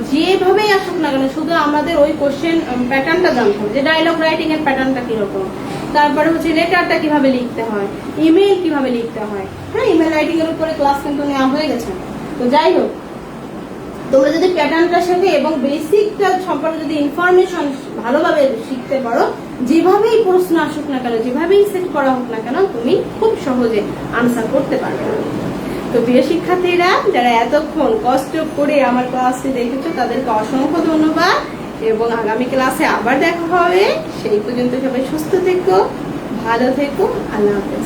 যেভাবেই আসুক না কেন, শুধু আমাদের ওই কোশ্চেন প্যাটার্নটা জানতে হবে, যে ডায়লগ রাইটিং এর প্যাটার্নটা কিরকম, তারপরে হচ্ছে লেটারটা কিভাবে লিখতে হয়, ইমেল কিভাবে লিখতে হয়। হ্যাঁ, ইমেল রাইটিং এর উপরে ক্লাস কিন্তু নেওয়া হয়ে গেছে। তো যাই হোক, তোমরা যদি প্যাটার্নটা শেখো এবং বেসিকটা সম্পর্কে যদি ইনফরমেশন ভালোভাবে শিখতে পারো, যেভাবেই প্রশ্ন আসুক না কেন, যেভাবেই সেট করা হোক না কেন, তুমি খুব সহজে আনসার করতে পারবে। তো প্রিয় শিক্ষার্থীরা, যারা এতক্ষণ কষ্ট করে আমার ক্লাসটি দেখেছো তাদেরকে অসংখ্য ধন্যবাদ, এবং আগামী ক্লাসে আবার দেখা হবে। সেই পর্যন্ত সবাই সুস্থ থেকো, ভালো থেকো, আল্লাহ হাফেজ।